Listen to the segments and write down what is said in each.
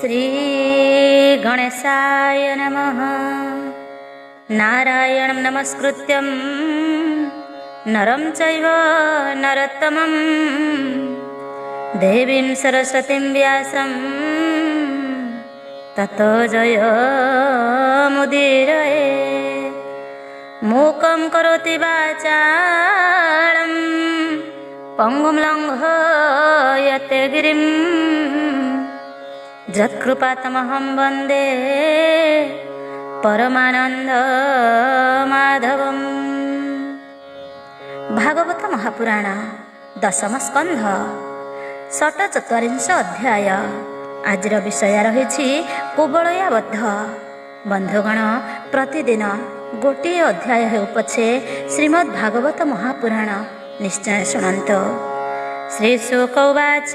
श्री गणेशाय नमः। नारायणं नमस्कृत्यं नरं चैव नरोत्तमं देवीं सरस्वतीं व्यासं ततो जयमुदीरये। मूकं करोति वाचालं पंगुं लङ्घयते गिरिं यत्कृपातमहं वन्दे परमानंद माधवम। भागवत महापुराण दशम स्कंध षट्चत्वारिंश अध्याय। आजिर विषय रही कुबलयाबद्ध। बंधुगण, प्रतिदिन गोटे अध्याय हो पछे श्रीमद् भागवत महापुराण निश्चय शुणन्तु। श्री शुक उवाच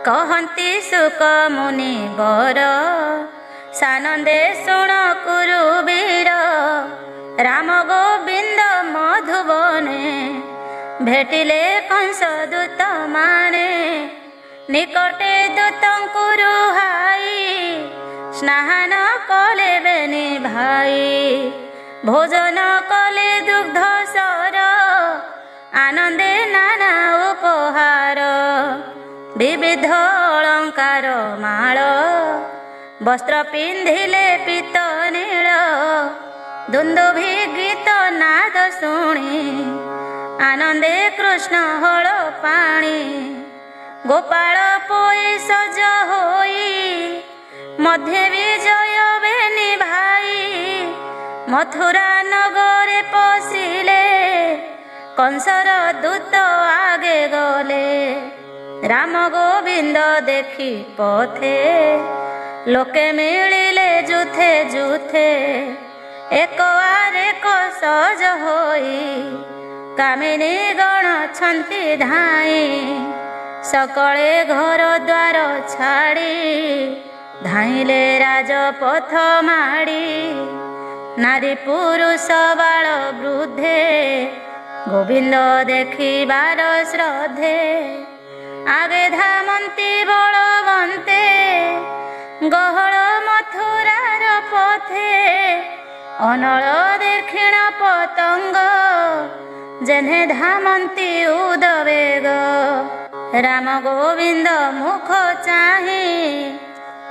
कहन्ति शुक मुनि वर सानंदे शुण कुरुवीर राम गोविंद मधुबने भेटिले कंस दूत माने निकटे दूतंकु रुहाई स्नान कले बेनी भाई भोजन कले दुग्ध सर आनंदे नाना उपहार विविध अलंकार माल वस्त्र पिंधिले पीत नील दुंदुभि गीत नाद शुणी आनंदे कृष्ण हल पाणी गोपाल पोई सज होई मध्य विजय बेनी भाई मथुरा नगरे पशिले कंसर दूत आगे गले राम गोविंद देखी पथे लोके मिलिले जुथे जुथे एक आर एक सज होई कामिनी गण छंती धाई सकले घर द्वार छाड़ी धाइले राजपथ माड़ी नारी पुरुष बाल वृद्धे गोविंद देखिबार श्रद्धे आगे धामंती बलवंते गहल मथुरार पथे अनल दक्षिण पतंग जेने धामंती उदवेग राम गोविंद मुख चाही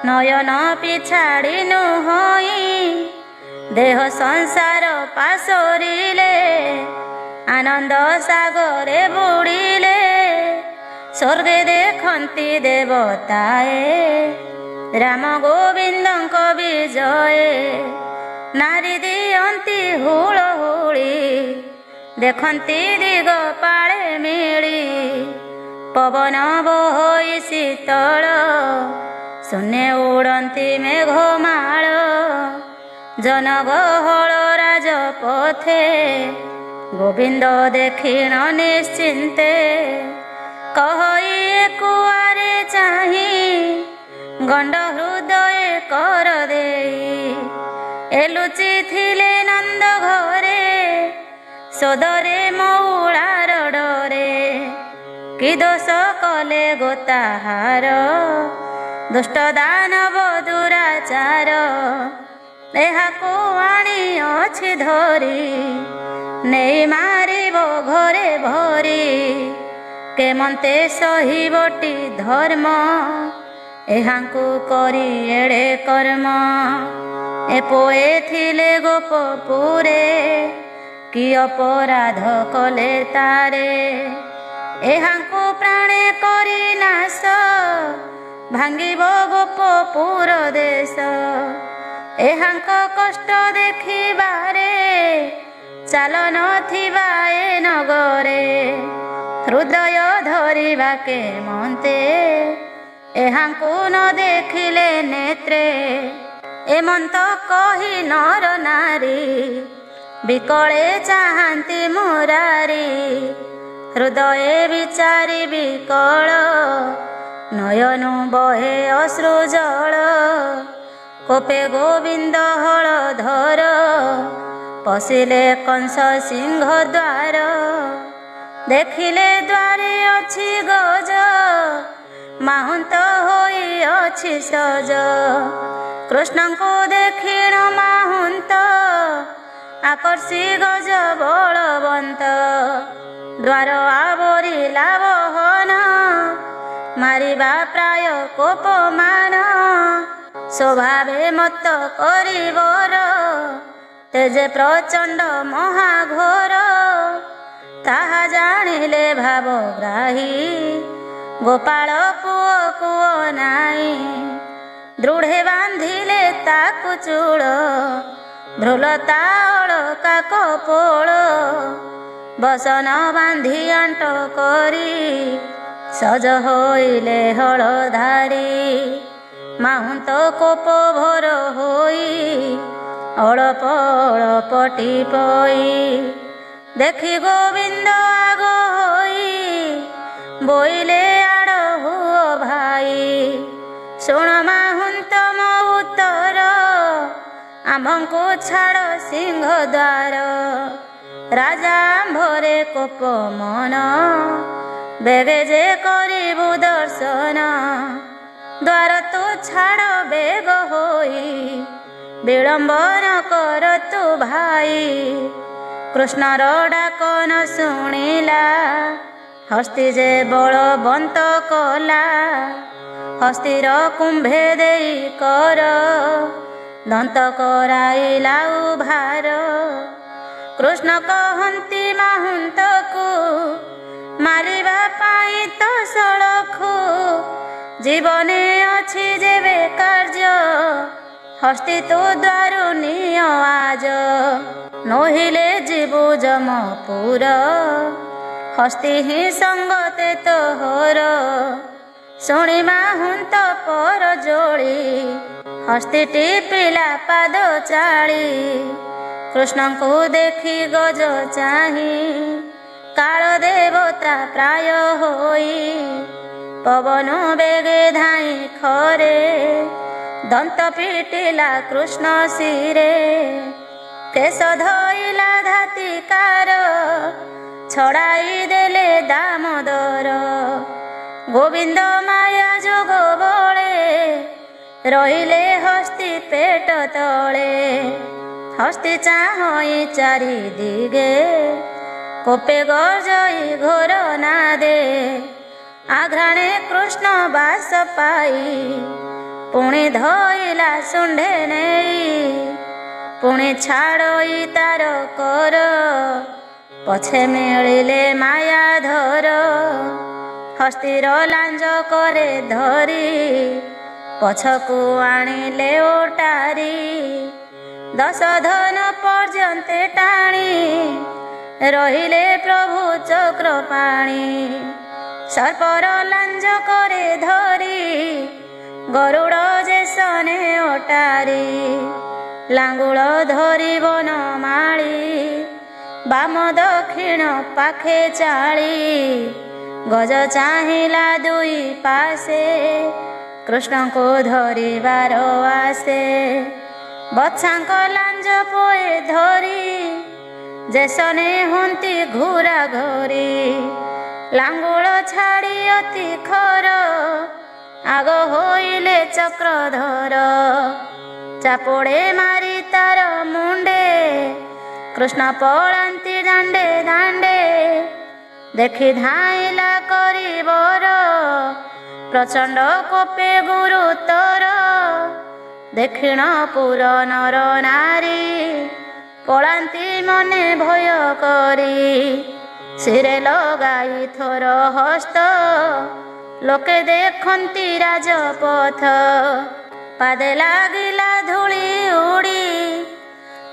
नयन पिछाड़ी नुहई देह संसार पासोरिले आनंद सागरे बुड़िले स्वर्गे देखंती देवताए राम गोविंद विजय नारी दियंती हुलहुली देखंती दिग पाळे मिली पवन बोई शीतल शून्य उड़ंती मेघमाल जनगहल राजपथे गोविंद देखिण निश्चिंते कहई कुआरे चाही गंड हृदय कर देई एलुचि थिले नंद घरे सोदरे मऊळार डरे कि दोष कले गोताहार दुष्ट दानव दुराचार एहाकु आणी अछि धरी नेई मारिब घरे भरी केमंते सहिबटी धर्म एहांकु करी एड़े कर्म ए पोए थिले गोपपुरे कि अपराध कले तारे एहांकु प्राणे करी नाश भांगिब गोपपुर देश एहांक कष्ट देखिबारे चाल नथिबा ए नगरे हृदय धरिबा के मन्ते एहांकु न देखिले नेत्रे एमंत कही नर नारी बिकले चाहंती मुरारी हृदय विचारी विकल नयनु बहे अश्रु जल कोपे गोविंद हलधर पशिले कंस सिंह द्वार देखिले द्वारे अछि गज ମାହୁନ୍ତ ହୋଇଅଛି ସଜ। କୃଷ୍ଣଙ୍କୁ ଦେଖିଣ ମାହୁନ୍ତ ଆକର୍ଷି ଗଜ ବଳବନ୍ତ। ଦ୍ୱାର ଆବରିଲା ବହନ ମାରିବା ପ୍ରାୟ କୋପମାନ। ସ୍ୱଭାବେ ମତ୍ତ କରିବର ତେଜେ ପ୍ରଚଣ୍ଡ ମହାଘୋର। ତାହା ଜାଣିଲେ ଭାବଗ୍ରାହୀ ଗୋପାଳ ପୁଅ କୁଅ ନାଇଁ। ଦୃଢ଼େ ବାନ୍ଧିଲେ ତାକୁ ଚୂଳ ଭ୍ରୁଲତା ଅଳକା କପୋଳ। ବସନ ବାନ୍ଧି ଆଣ୍ଟ କରି ସଜ ହୋଇଲେ ହଳଧାରୀ। ମାହୁନ୍ତ କୋପ ଭୋର ହୋଇ ଅଳପ ଅଳପ ଟିପଇ। ଦେଖି ଗୋବିନ୍ଦ ଆଗ ହୋଇ ବୋଇଲେ ଆଡ଼ ହୁଅ ଭାଇ। ଶୁଣ ମାହୁନ୍ତ ମୋ ଉତ୍ତର ଆମ୍ଭଙ୍କୁ ଛାଡ଼ ସିଂହ ଦ୍ୱାର। ରାଜା ଆମ୍ଭରେ କୋପ ମନ ବେବେ ଯେ କରିବୁ ଦର୍ଶନ। ଦ୍ୱାର ତୁ ଛାଡ଼ ବେଗ ହୋଇ ବିଳମ୍ବ ନ କର ତୁ ଭାଇ। କୃଷ୍ଣର ଡାକ ନ ଶୁଣିଲା ହସ୍ତି ଯେ ବଳବନ୍ତ କଲା। ହସ୍ତିର କୁମ୍ଭେ ଦେଇ କର ଦନ୍ତ କରାଇଲା ଉଭାର। କୃଷ୍ଣ କହନ୍ତି ମାହୁନ୍ତକୁ ମାରିବା ପାଇଁ ତ ସଳଖୁ। ଜୀବନେ ଅଛି ଯେବେ କାର୍ଯ୍ୟ ହସ୍ତି ତୁ ଦ୍ୱାରୁ ନିଅ ଆଜ। ନୋହିଲେ ଯିବୁ ଯମପୁର ହସ୍ତି ହିଁ ସଙ୍ଗତେ ତୋହର। ଶୁଣି ମାହୁନ୍ତ ପର ଯୋଳି ହସ୍ତିଟି ପିଲା ପାଦ ଚାଳି। କୃଷ୍ଣଙ୍କୁ ଦେଖି ଗଜ ଚାହିଁ କାଳ ଦେବତା ପ୍ରାୟ ହୋଇ। ପବନ ବେଗେ ଧାଇଁ ଖରେ ଦନ୍ତ ପିଟିଲା କୃଷ୍ଣ ଶିରେ। କେଶ ଧଇଲା ଧାତିକାର ଛଡ଼ାଇ ଦେଲେ ଦାମୋଦର। ଗୋବିନ୍ଦ ମାୟା ଯୋଗ ବଳେ ରହିଲେ ହସ୍ତି ପେଟ ତଳେ। ହସ୍ତି ଚାହଁ ଚାରି ଦିଗେ କୋପେ ଗର୍ଜଇ ଘୋର ନାଦେ। ଆଘ୍ରାଣେ କୃଷ୍ଣ ବାସ ପାଇ ପୁଣି ଧଇଲା ଶୁଣ୍ଢେ ନେଇ। ପୁଣି ଛାଡ଼ଇ ତାର କର ପଛେ ମିଳିଲେ ମାୟାଧର। ହସ୍ତିର ଲାଞ୍ଜ କରେ ଧରି ପଛକୁ ଆଣିଲେ ଓଟାରି। ଦଶ ଧନ ପର୍ଯ୍ୟନ୍ତେ ଟାଣି ରହିଲେ ପ୍ରଭୁ ଚକ୍ର ପାଣି। ସର୍ପର ଲାଞ୍ଜ କରେ ଧରି ଗରୁଡ଼ ଯେସନେ ଓଟାରି। ଲାଙ୍ଗୁଳ ଧରି ବନମାଳି ବାମ ଦକ୍ଷିଣ ପାଖେ ଚାଳି। ଗଜ ଚାହିଁଲା ଦୁଇ ପାଶେ କୃଷ୍ଣଙ୍କୁ ଧରିବାର ଆସେ। ବତ୍ସାଙ୍କ ଲାଞ୍ଜ ପୋଏ ଧରି ଯେସନେ ହୁଅନ୍ତି ଘୁରା ଘରି। ଲାଙ୍ଗୁଳ ଛାଡ଼ି ଅତି ଖର ଆଗ ହୋଇଲେ ଚକ୍ରଧର। ଚାପଡ଼େ ମାରି ତାର ମୁଣ୍ଡେ କୃଷ୍ଣ ପଳାନ୍ତି ଦାଣ୍ଡେ ଦାଣ୍ଡେ। ଦେଖି ଧାଇଁଲା କରିବର ପ୍ରଚଣ୍ଡ କୋପେ ଗୁରୁତର। ଦକ୍ଷିଣ ପୁର ନର ନାରୀ ପଳାନ୍ତି ମନେ ଭୟ କରି। ଶିରେ ଲଗାଇ ଥର ହସ୍ତ ଲୋକେ ଦେଖନ୍ତି ରାଜପଥ। ପାଦେ ଲାଗିଲା ଧୂଳି ଉଡ଼ି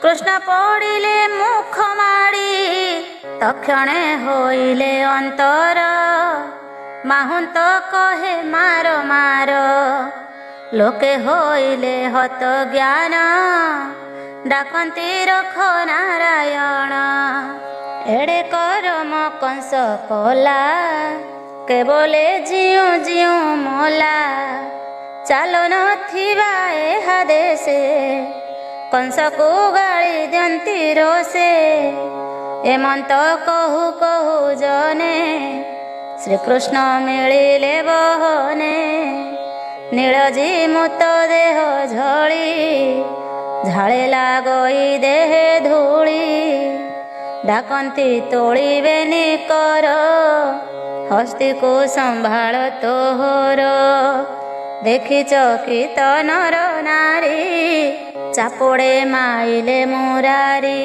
କୃଷ୍ଣ ପଡ଼ିଲେ ମୁଖ ମାଡ଼ି। ତକ୍ଷଣେ ହୋଇଲେ ଅନ୍ତର ମାହୁନ୍ତ କହେ ମାର ମାର। ଲୋକେ ହୋଇଲେ ହତ ଜ୍ଞାନ ଡାକନ୍ତି ରଖ ନାରାୟଣ। ଏଡ଼େ କରମ କଂସ କଲା କେବଲେ ଜିଉଁ ଜିଉଁ ମଲା। ଚାଲ ନଥିବା ଏହା ଦେଶେ କଂସକୁ ଗାଳି ଦିଅନ୍ତି ରୋଷେ। ଏମନ୍ତ କହୁ କହୁ ଜନେ ଶ୍ରୀକୃଷ୍ଣ ମିଳିଲେ ବହନେ ନୀଳଜୀ ମୁତ ଦେହ ଝଳି ଝାଳିଲା ଗଇ ଦେହେ ଧୂଳି ଡାକନ୍ତି ତୋଳିବେନି କର ହସ୍ତିକୁ ସମ୍ଭାଳ ତୋହର ଦେଖିଛ କୀତ ନର ନାରୀ ଚାପୋଡ଼େ ମାଇଲେ ମୁରାରୀ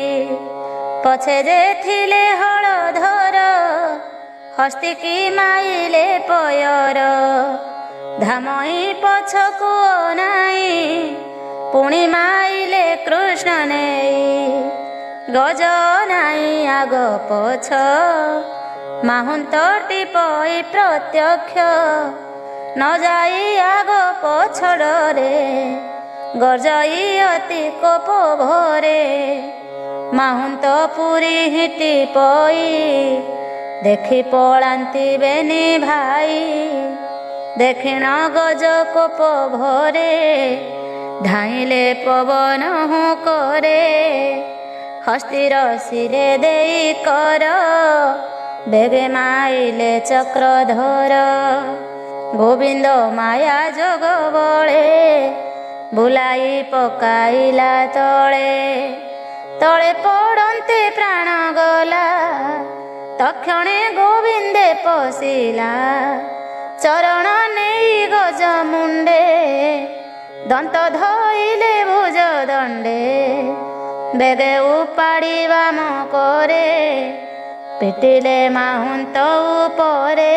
ପଛେ ଯେ ଥିଲେ ହଳଧର ହସ୍ତିକି ମାଇଲେ ପୟର ଧାମଇ ପଛକୁ ଅନାଇ ପୁଣି ମାଇଲେ କୃଷ୍ଣ ନେଇ ଗଜ ନାଇଁ ଆଗ ପଛ ମାହୁନ୍ତ ଟିପଇ ପ୍ରତ୍ୟକ୍ଷ ନ ଯାଇ ଆଗ ପଛଡ଼ରେ ଗର୍ଜଇ ଅତି କୋପ ଭରେ ମାହୁନ୍ତ ପୁରୀ ହିଟି ପଇ ଦେଖି ପଳାନ୍ତି ବେନି ଭାଇ ଦେଖିଣ ଗଜ କୋପ ଭରେ ଧାଇଁଲେ ପବନ ହୁକରେ ହସ୍ତିର ଶିରେ ଦେଇ କର ବେଗେ ମାଇଲେ ଚକ୍ରଧର ଗୋବିନ୍ଦ ମାୟା ଯୋଗ ବଳେ ବୁଲାଇ ପକାଇଲା ତଳେ ତଳେ ପଡ଼ନ୍ତେ ପ୍ରାଣ ଗଲା ତକ୍ଷଣେ ଗୋବିନ୍ଦେ ପଶିଲା ଚରଣ ନେଇ ଗଜ ମୁଣ୍ଡେ ଦନ୍ତ ଧଇଲେ ଭୁଜ ଦଣ୍ଡେ ବେଗେ ଉପାଡ଼ି ବାମ କରେ ପିଟିଲେ ମାହୁନ୍ତ ଉପରେ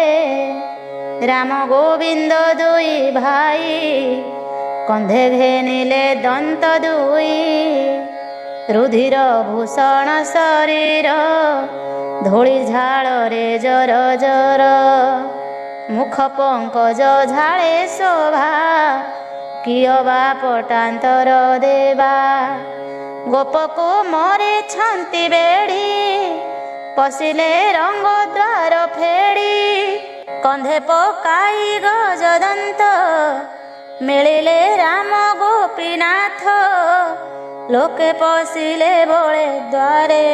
ରାମ ଗୋବିନ୍ଦ ଦୁଇ ଭାଇ କନ୍ଧେ ଘେନିଲେ ଦନ୍ତ ଦୁଇ ରୁଧିର ଭୂଷଣ ଶରୀର ଧୂଳି ଝାଳରେ ଜର ଜର ମୁଖ ପଙ୍କଜ ଝାଳେ ଶୋଭା କିଅ ବା ପଟାନ୍ତର ଦେବା ଗୋପକୁ ମରିଛନ୍ତି ବେଢ଼ି ପଶିଲେ ରଙ୍ଗ ଦ୍ୱାର ଫେଡ଼ି କନ୍ଧେ ପକାଇ ଗଜଦନ୍ତ ମିଳିଲେ ରାମ ଗୋପୀନାଥ ଲୋକେ ପଶିଲେ ବଳେ ଦ୍ୱାରେ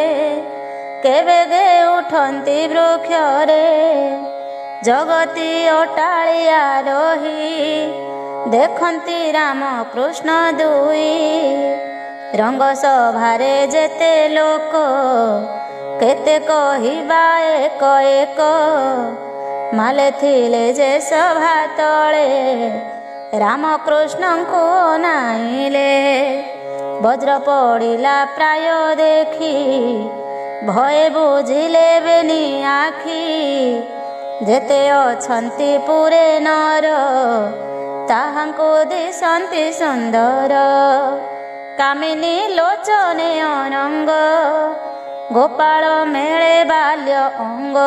କେବେ गे ଉଠନ୍ତି ବୃକ୍ଷରେ ଜଗତି ଅଟାଳିଆ ରହି ଦେଖନ୍ତି ରାମ କୃଷ୍ଣ ଦୁଇ ରଙ୍ଗ ସଭାରେ ଯେତେ ଲୋକ କେତେ କହିବା ଏକ ଏକ ମାଲେ ଥିଲେ ଯେ ସଭା ତଳେ ରାମକୃଷ୍ଣଙ୍କୁ ଅନାଇଲେ ବଜ୍ର ପଡ଼ିଲା ପ୍ରାୟ ଦେଖି ଭୟ ବୁଝିଲେ ବେନି ଆଖି ଯେତେ ଅଛନ୍ତି ପୁରେ ନର ତାହାଙ୍କୁ ଦିଶନ୍ତି ସୁନ୍ଦର କାମିନୀ ଲୋଚନେ ଅନଙ୍ଗ ଗୋପାଳ ମେଳେ ବାଲ୍ୟ ଅଙ୍ଗ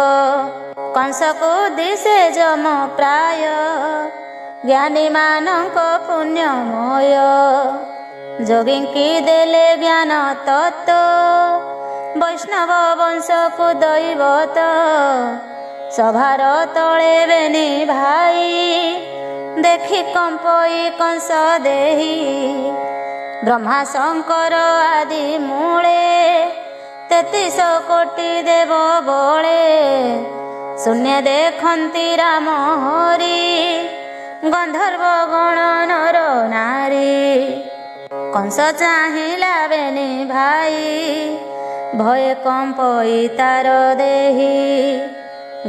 କଂସକୁ ଦିଶେ ଯମ ପ୍ରାୟ ଜ୍ଞାନୀମାନଙ୍କ ପୁଣ୍ୟମୟ ଯୋଗୀଙ୍କି ଦେଲେ ଜ୍ଞାନ ତତ୍ତ୍ୱ ବୈଷ୍ଣବ ବଂଶକୁ ଦୈବତ ସଭାର ତଳେ ବେନି ଭାଇ ଦେଖି କମ୍ପଇ କଂସ ଦେହି ବ୍ରହ୍ମା ଶଙ୍କର ଆଦି ମୂଳେ 33 କୋଟି ଦେବ ବଳେ ଶୂନ୍ୟ ଦେଖନ୍ତି ରାମ ହରି ଗନ୍ଧର୍ବ ଗଣ ନର ନାରୀ କଂସ ଚାହିଁଲା ବେନି ଭାଇ ଭୟ କମ୍ପଇ ତାର ଦେହି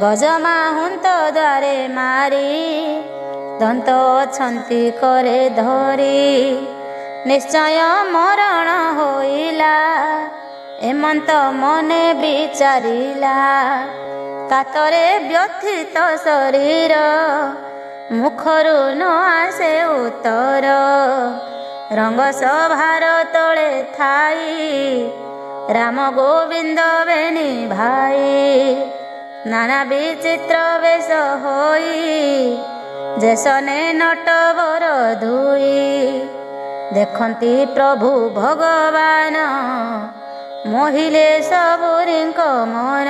ଗଜମାହୁନ୍ତ ଦ୍ୱାରେ ମାରି ଦନ୍ତ ଅଛନ୍ତି କରେ ଧରି ନିଶ୍ଚୟ ମରଣ ହୋଇଲା ଏମନ୍ତ ମନେ ବିଚାରିଲା କାତରେ ବ୍ୟଥିତ ଶରୀର ମୁଖରୁ ନ ଆସେ ଉତ୍ତର ରଙ୍ଗ ସଭାର ତଳେ ଥାଇ ରାମ ଗୋବିନ୍ଦ ବେନି ଭାଇ ନାନା ବିଚିତ୍ର ବେଶ ହୋଇ ଯେସନେ ନଟବର ଧୋଇ ଦେଖନ୍ତି ପ୍ରଭୁ ଭଗବାନ ମୋହିଲେ ସବୁରିଙ୍କ ମନ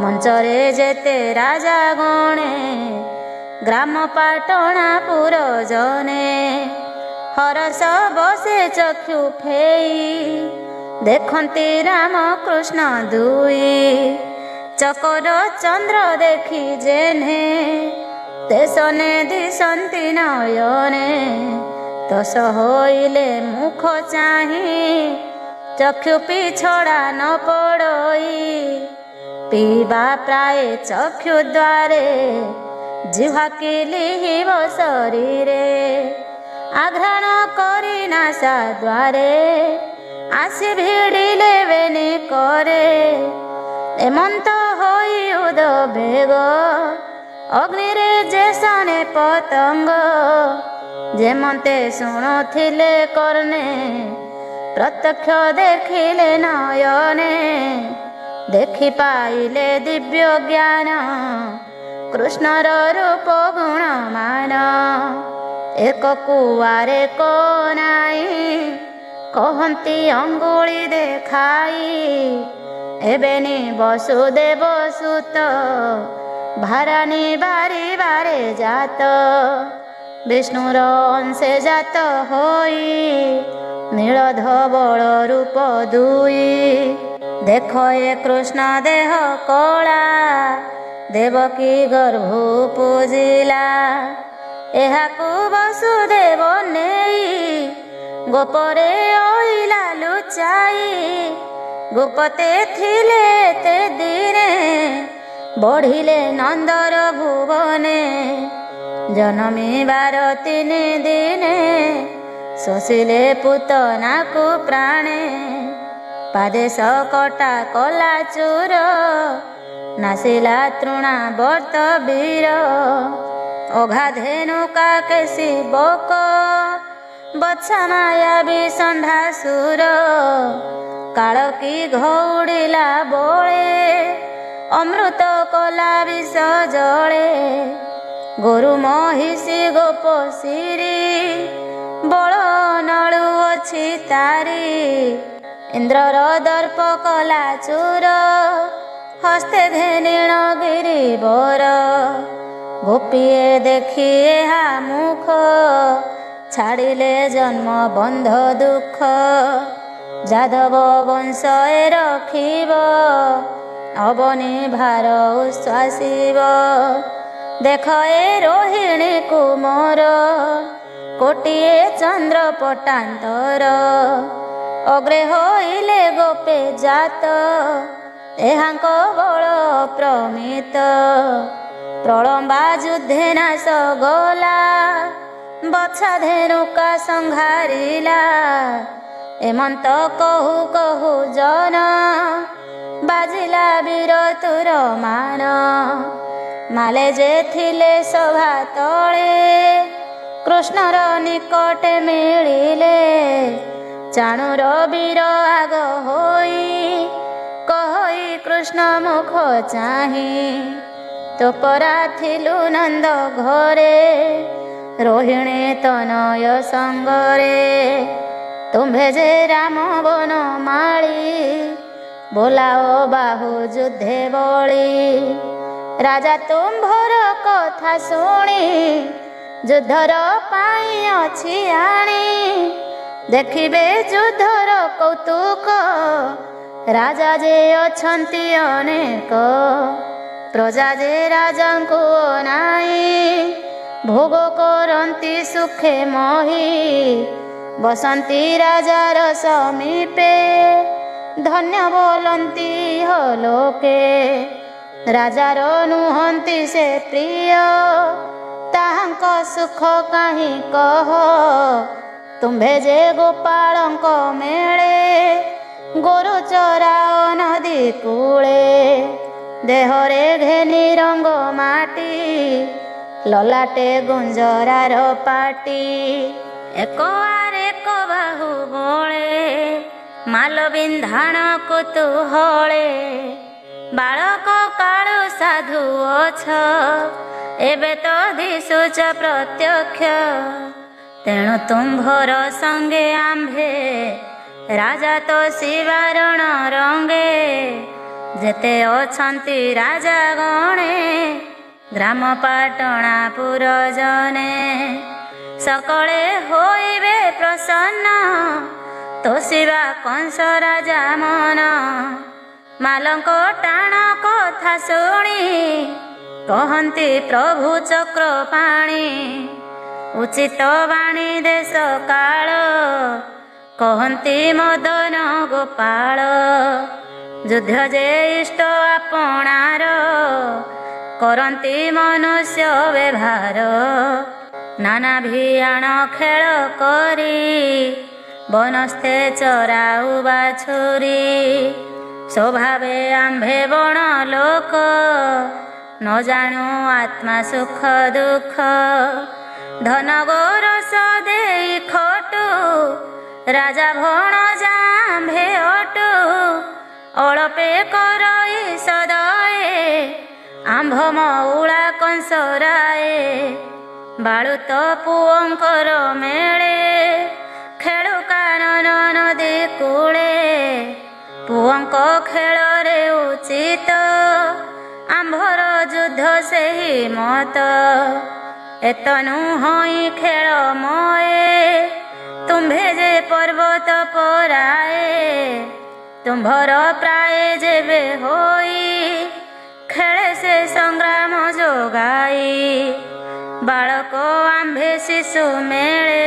ମଞ୍ଚରେ ଯେତେ ରାଜା ଗଣେ ଗ୍ରାମ ପାଟଣା ପୁର ଜନେ ହରସ ବସେ ଚକ୍ଷୁ ଫେଇ ଦେଖନ୍ତି ରାମ କୃଷ୍ଣ ଦୁଇ ଚକର ଚନ୍ଦ୍ର ଦେଖି ଯେହ୍ନେ ଦେଶନେ ଦିଶନ୍ତି ନୟନେ ତସ ହୋଇଲେ ମୁଖ ଚାହିଁ ଚକ୍ଷୁ ପିଛଡ଼ା ନ ପଡ଼ଇ ପିଇବା ପ୍ରାୟ ଚକ୍ଷୁ ଦ୍ୱାରେ ଜିହ୍ୱା କି ଲିହିବ ଶରୀରେ ଆଘ୍ରାଣ କରି ନାସା ଦ୍ୱାରେ ଆସି ଭିଡ଼ିଲେ ବେନି କରେ ଏମନ୍ତ ହୋଇ ଉଦବେଗ ଅଗ୍ନିରେ ଯେସନେ ପତଙ୍ଗ ଯେମନ୍ତେ ଶୁଣୁଥିଲେ କର୍ଣ୍ଣେ ପ୍ରତ୍ୟକ୍ଷ ଦେଖିଲେ ନୟନେ ଦେଖି ପାଇଲେ ଦିବ୍ୟ ଜ୍ଞାନ କୃଷ୍ଣର ରୂପ ଗୁଣମାନ ଏକ କୁଆରେ କୋ ନାଇଁ କହନ୍ତି ଅଙ୍ଗୁଳି ଦେଖାଇ ଏବେନି ବସୁଦେବ ସୁତ ଭାରାନି ବାରିବାରେ ଜାତ ବିଷ୍ଣୁର ଅଂଶେ ଜାତ ହୋଇ ନୀଳଧବଳ ରୂପ ଦୁଇ ଦେଖ ଏ କୃଷ୍ଣ ଦେହ କଳା ଦେବକୀ ଗର୍ଭ ପୂଜିଲା ଏହାକୁ ବସୁଦେବ ନେଇ ଗୋପରେ ଅଇଲା ଲୁଚାଇ ଗୋପତେ ଥିଲେ ତେ ଦିନେ ବଢ଼ିଲେ ନନ୍ଦର ଭୁବନେ ଜନମିବାର 3 ଦିନେ ଶୋଷିଲେ ପୁତନାକୁ ପ୍ରାଣେ ପାଦେଶ କଟା କଲା ଚୁର ନାସିଲା ତୃଣା ବର୍ତ୍ତ ବୀର ଅଗାଧେନୁକା କେଶୀ ବକ ବତ୍ସା ମାୟାବୀ ଷଣ୍ଢାସୁର କାଳକୀ ଘଉଡ଼ିଲା ବଳେ ଅମୃତ କଲା ବିଷ ଜଳେ ଗୋରୁ ମହିଷୀ ଗୋପଶିରୀ ବଳ ନଳୁ ଅଛି ତାରି ଇନ୍ଦ୍ରର ଦର୍ପ କଲା ଚୁର ହସ୍ତେ ଘେନିଣ ଗିରିବର ଗୋପୀଏ ଦେଖି ଏହା ମୁଖ ଛାଡ଼ିଲେ ଜନ୍ମ ବନ୍ଧ ଦୁଃଖ ଯାଦବ ବଂଶ ଏ ରଖିବ ଅବନି ଭାର ଉଶ୍ୱାସିବ ଦେଖ ଏ ରୋହିଣୀକୁ ମୋର କୋଟିଏ ଚନ୍ଦ୍ର ପଟାନ୍ତର ଅଗ୍ରେ ହୋଇଲେ ଗୋପେ ଜାତ ଏହାଙ୍କ ବଳ ପ୍ରମିତ ପ୍ରଳମ୍ବା ଯୁଦ୍ଧେ ନାଶ ଗଲା ବଛା ଧେନୁକା ସଂହାରିଲା ଏମନ୍ତ କହୁ କହୁ ଜନ ବାଜିଲା ବୀର ତୁର ମାନ ମାଲେ ଯେ ଥିଲେ ସଭା ତଳେ କୃଷ୍ଣର ନିକଟେ ମିଳିଲେ ଚାଣୁର ବୀର ଆଗ ହୋଇ କହି କୃଷ୍ଣ ମୁଖ ଚାହିଁ ତୋପରା ଥିଲୁ ନନ୍ଦ ଘରେ ରୋହିଣୀ ତନୟ ସଙ୍ଗରେ ତୁମ୍ଭେ ଯେ ରାମ ବନ ମାଳି ବୋଲାଅ ବାହୁ ଯୁଦ୍ଧେ ବଳି ରାଜା ତୁମ୍ଭର କଥା ଶୁଣି ଯୁଦ୍ଧର ପାଇଁ ଅଛି ଆଣି ଦେଖିବେ ଯୁଦ୍ଧର କୌତୁକ ରାଜା ଯେ ଅଛନ୍ତି ଅନେକ ପ୍ରଜା ଯେ ରାଜାଙ୍କୁ ଅନାଇ ଭୋଗ କରନ୍ତି ସୁଖେ ମହି ବସନ୍ତି ରାଜାର ସମୀପେ ଧନ୍ୟ ବୋଲନ୍ତି ହୋ ଲୋକେ ରାଜାର ନୁହନ୍ତି ସେ ପ୍ରିୟ ତାହାଙ୍କ ସୁଖ କାହିଁ କହ ତୁମ୍ଭେ ଯେ ଗୋପାଳଙ୍କ ମେଳେ ଗୋରୁ ଚରାଅ ନଦୀ କୂଳେ ଦେହରେ ଘେନି ରଙ୍ଗ ମାଟି ଲଲାଟେ ଗୁଞ୍ଜରାର ପାଟି ଏକ ଆରେ ଏକ ବାହୁ ବଳେ ମାଲ ବିନ୍ଧାଣ କୁତୁହଳେ ବାଳକ କାଳୁ ସାଧୁ ଅଛ ଏବେ ତ ଦିଶୁଛ ପ୍ରତ୍ୟକ୍ଷ ତେଣୁ ତୁମ୍ଭର ସଙ୍ଗେ ଆମ୍ଭେ ରାଜା ତ ଶିବାରଣ ରଙ୍ଗେ ଯେତେ ଅଛନ୍ତି ରାଜା ଗଣେ ଗ୍ରାମ ପାଟଣା ପୁର ଜନେ ସକଳେ ହୋଇବେ ପ୍ରସନ୍ନ ତୋଷିବା କଂସ ରାଜା ମନ ମାଲଙ୍କ ଟାଣ କଥା ଶୁଣି କହନ୍ତି ପ୍ରଭୁ ଚକ୍ର ପାଣି। ଉଚିତ ବାଣୀ ଦେଶ କାଳ କହନ୍ତି ମଦନ ଗୋପାଳ। ଯୁଦ୍ଧ ଯେ ଇଷ୍ଟ ଆପଣାର କରନ୍ତି ମନୁଷ୍ୟ ବ୍ୟବହାର। ନାନା ଭିଆଣ ଖେଳ କରି ବନସ୍ତେ ଚରାଉ ବାଛୁରୀ। ସ୍ୱଭାବେ ଆମ୍ଭେ ବଣ ଲୋକ ନ ଜାଣୁ ଆତ୍ମା ସୁଖ ଦୁଃଖ। ଧନ ଗୋରସ ଦେଇ ଖଟୁ ରାଜା ଭଣଜା ଆମ୍ଭେ ଅଟୁ। ଅଳପେ କରଇ ସଦଏ ଆମ୍ଭ ମଉଳା କଂସରାଏ। ବାଳୁତ ପୁଅଙ୍କର ମେଳେ ଖେଳୁ କାନନ ନଦୀ କୂଳେ। ପୁଅଙ୍କ ଖେଳରେ ଉଚିତ ଆମ୍ଭର ଯୁଦ୍ଧ ସେହି ମତ। ଏତନୁ ହଇ ଖେଳ ମଏ ତୁମ୍ଭେ ଯେ ପର୍ବତ ପରାଏ। ତୁମ୍ଭର ପ୍ରାୟ ଯେବେ ହୋଇ ଖେଳେ ସେ ସଂଗ୍ରାମ ଯୋଗାଇ। ବାଳକ ଆମ୍ଭେ ଶିଶୁ ମେଳେ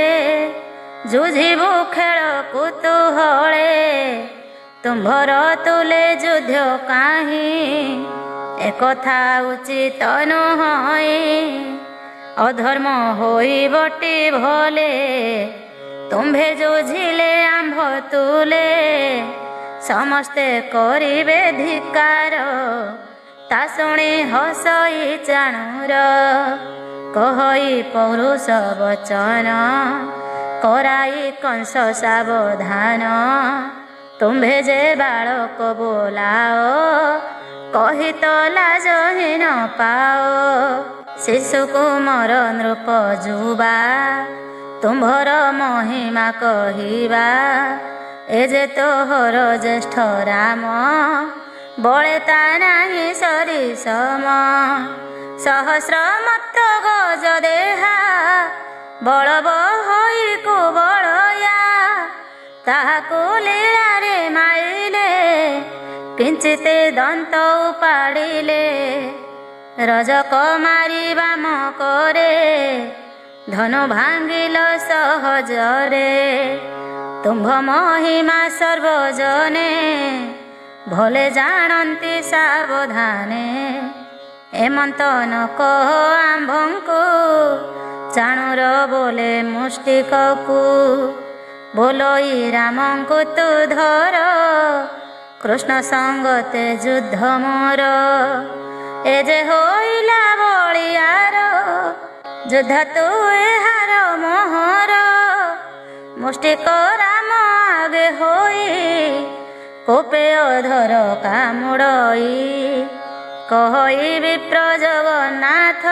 ଯୁଝିବୁ ଖେଳ କୁତୁହଳେ। ତୁମ୍ଭର ତୁଲେ ଯୁଦ୍ଧ କାହିଁ ଏକଥା ଉଚିତ ନୁହଁ। ଅଧର୍ମ ହୋଇ ବଟି ଭଲେ ତୁମ୍ଭେ ଯୁଝିଲେ ଆମ୍ଭ ତୁଲେ। ସମସ୍ତେ କରିବେ ଧିକାର ତା ଶୁଣି ହସଇ ଚାଣୁର। କହଇ ପୌରୁଷ ବଚନ କରାଇ କଂସ ସାବଧାନ। ତୁମ୍ଭେ ଯେ ବାଳକ ବୋଲାଅ କହି ତ ଲାଜହୀନ ପାଅ। ଶିଶୁକୁ ମର ନୃପ ଯୁବା ତୁମ୍ଭର ମହିମା କହିବା। ଏ ଯେ ତୋହର ଜ୍ୟେଷ୍ଠ ରାମ ବଳେ ତା ନାହିଁ ସରିସମ। ସହସ୍ର ମତ୍ତ ଗଜ ଦେହା ବଳବ ହୋଇ କୁବଳୟା। ତାହାକୁ ଲୀଳାରେ ମାଇଲେ କିଞ୍ଚିତେ ଦନ୍ତ ଉପାଡ଼ିଲେ। ରଜକ ମାରି ବାମ କରେ ଧନୁ ଭାଙ୍ଗିଲ ସହଜରେ। ତୁମ୍ଭ ମହିମା ସର୍ବଜନେ ଭଲେ ଜାଣନ୍ତି ସାବଧାନେ। ଏମନ୍ତ ନ କହ ଆମ୍ଭଙ୍କୁ ଚାଣୁର ବୋଲେ ମୁଷ୍ଟିକକୁ। ବୋଲଇ ରାମଙ୍କୁ ତୁ ଧର କୃଷ୍ଣ ସଙ୍ଗତେ ଯୁଦ୍ଧ ମୋର। ଏ ଯେ ହୋଇଲା ବଳିୟାର ଯୁଦ୍ଧ ତୁ ଏହାର ମୋହର। ମୁଷ୍ଟିକ ରାମ ଆଗେ ହୋଇ କୋପେ ଅଧର କାମୁଡ଼ଇ। କହଇ ବିପ୍ର ଜଗନ୍ନାଥ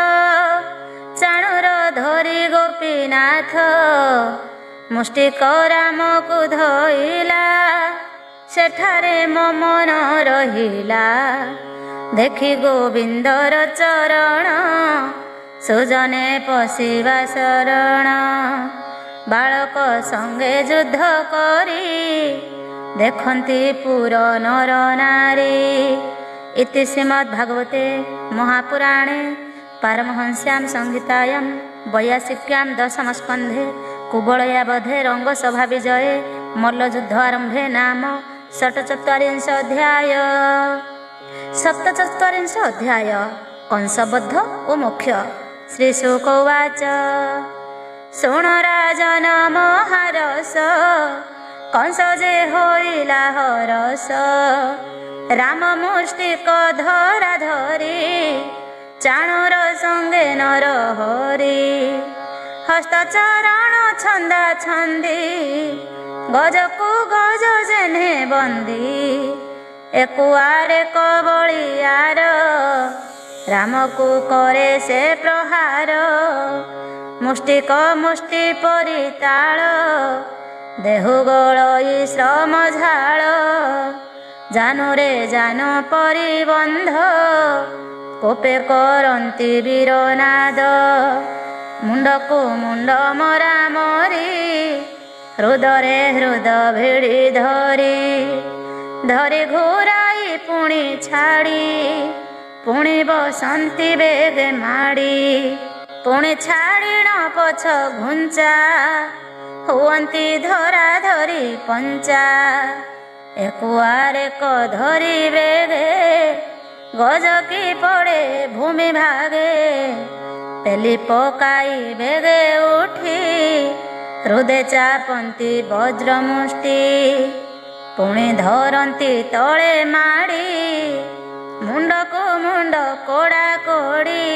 ଚାଣୁର ଧରି ଗୋପୀନାଥ। ମୁଷ୍ଟିକ ରାମକୁ ଧଇଲା ସେଠାରେ ମୋ ମନ ରହିଲା। ଦେଖି ଗୋବିନ୍ଦର ଚରଣ ସୁଜନେ ପଶିବା ଶରଣ। ବାଳକ ସଙ୍ଗେ ଯୁଦ୍ଧ କରି ଦେଖନ୍ତି ପୁର ନର ନାରୀ। ଇତି ଶ୍ରୀମଦ୍ ଭାଗବତେ ମହାପୁରାଣେ ପାରମହଂସ୍ୟାଂ ସଂହିତାୟାଂ 82 ଦଶମ ସ୍କନ୍ଧେ କୁବଳୟା ବଧେ ରଙ୍ଗ ସଭା ବିଜୟେ ମଲ୍ଲଯୁଦ୍ଧ ଆରମ୍ଭେ ନାମ 47 ଅଧ୍ୟାୟ। 47 ଅଧ୍ୟାୟ କଂସବଦ୍ଧ ଓ ମୋକ୍ଷ। ଶ୍ରୀ ଶୁକ ଉବାଚ ଶୁଣ ରାଜନ ମହାରସ କଂସ ଯେ ହୋଇଲା ହରସ। ରାମ ମୁଷ୍ଟିକ ଧରା ଧରି ଚାଣୁର ସଙ୍ଗେ ନର ହରି। ହସ୍ତ ଚରଣ ଛନ୍ଦା ଛନ୍ଦି ଗଜକୁ ଗଜ ଯେହ୍ନେ ବନ୍ଦୀ। ଏକୁଆରେ କବଳିୟାର ରାମକୁ କରେ ସେ ପ୍ରହାର। ମୁଷ୍ଟିକ ମୁଷ୍ଟି ପରିତାଳ ଦେହୁ ଗଳଇ ଶ୍ରମ ଝାଳ। ଜାନୁରେ ଜାନ ପରିବନ୍ଧ କୋପେ କରନ୍ତି ବୀରନାଦ। ମୁଣ୍ଡକୁ ମୁଣ୍ଡ ମରା ମରି ହୃଦରେ ହୃଦ ଭିଡ଼ି ଧରି ଧରି ଘୁରା ପକାଇ ପୁଣି ଛାଡ଼ି ପୁଣି ବସନ୍ତି ବେଗେ ମାଡ଼ି ପୁଣି ଛାଡ଼ିଣ ପଛ ଘୁଞ୍ଚା ହୁଅନ୍ତି ଧରା ଧରି ପଞ୍ଚା ଏକୁଆରେକ ଧରି ବେଗେ ଗଜକି ପଡ଼େ ଭୂମି ଭାଗେ ପେଲି ପକାଇ ବେଗେ ଉଠି ହୃଦେ ଚାପନ୍ତି ବଜ୍ରମୁଷ୍ଟି ପୁଣି ଧରନ୍ତି ତଳେ ମାଡ଼ି ମୁଣ୍ଡକୁ ମୁଣ୍ଡ କୋଡ଼ା କୋଡ଼ି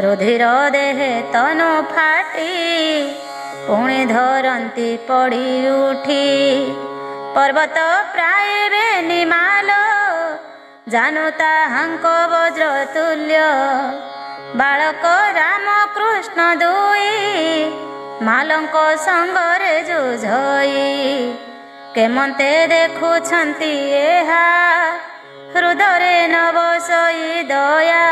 ରୁଧିର ଦେହେ ତନୁ ଫାଟି ପୁଣି ଧରନ୍ତି ପଡ଼ି ଉଠି ପର୍ବତ ପ୍ରାୟ ବେନିମାଲ ଜାନୁ ତାହାଙ୍କ ବଜ୍ର ତୁଲ୍ୟ ବାଳକ ରାମକୃଷ୍ଣ ଦୁଇ ମାଲଙ୍କ ସଙ୍ଗରେ ଯୁଝଇ କେମନ୍ତେ ଦେଖୁଛନ୍ତି ଏହା ହୃଦୟରେ ନବସଇ ଦୟା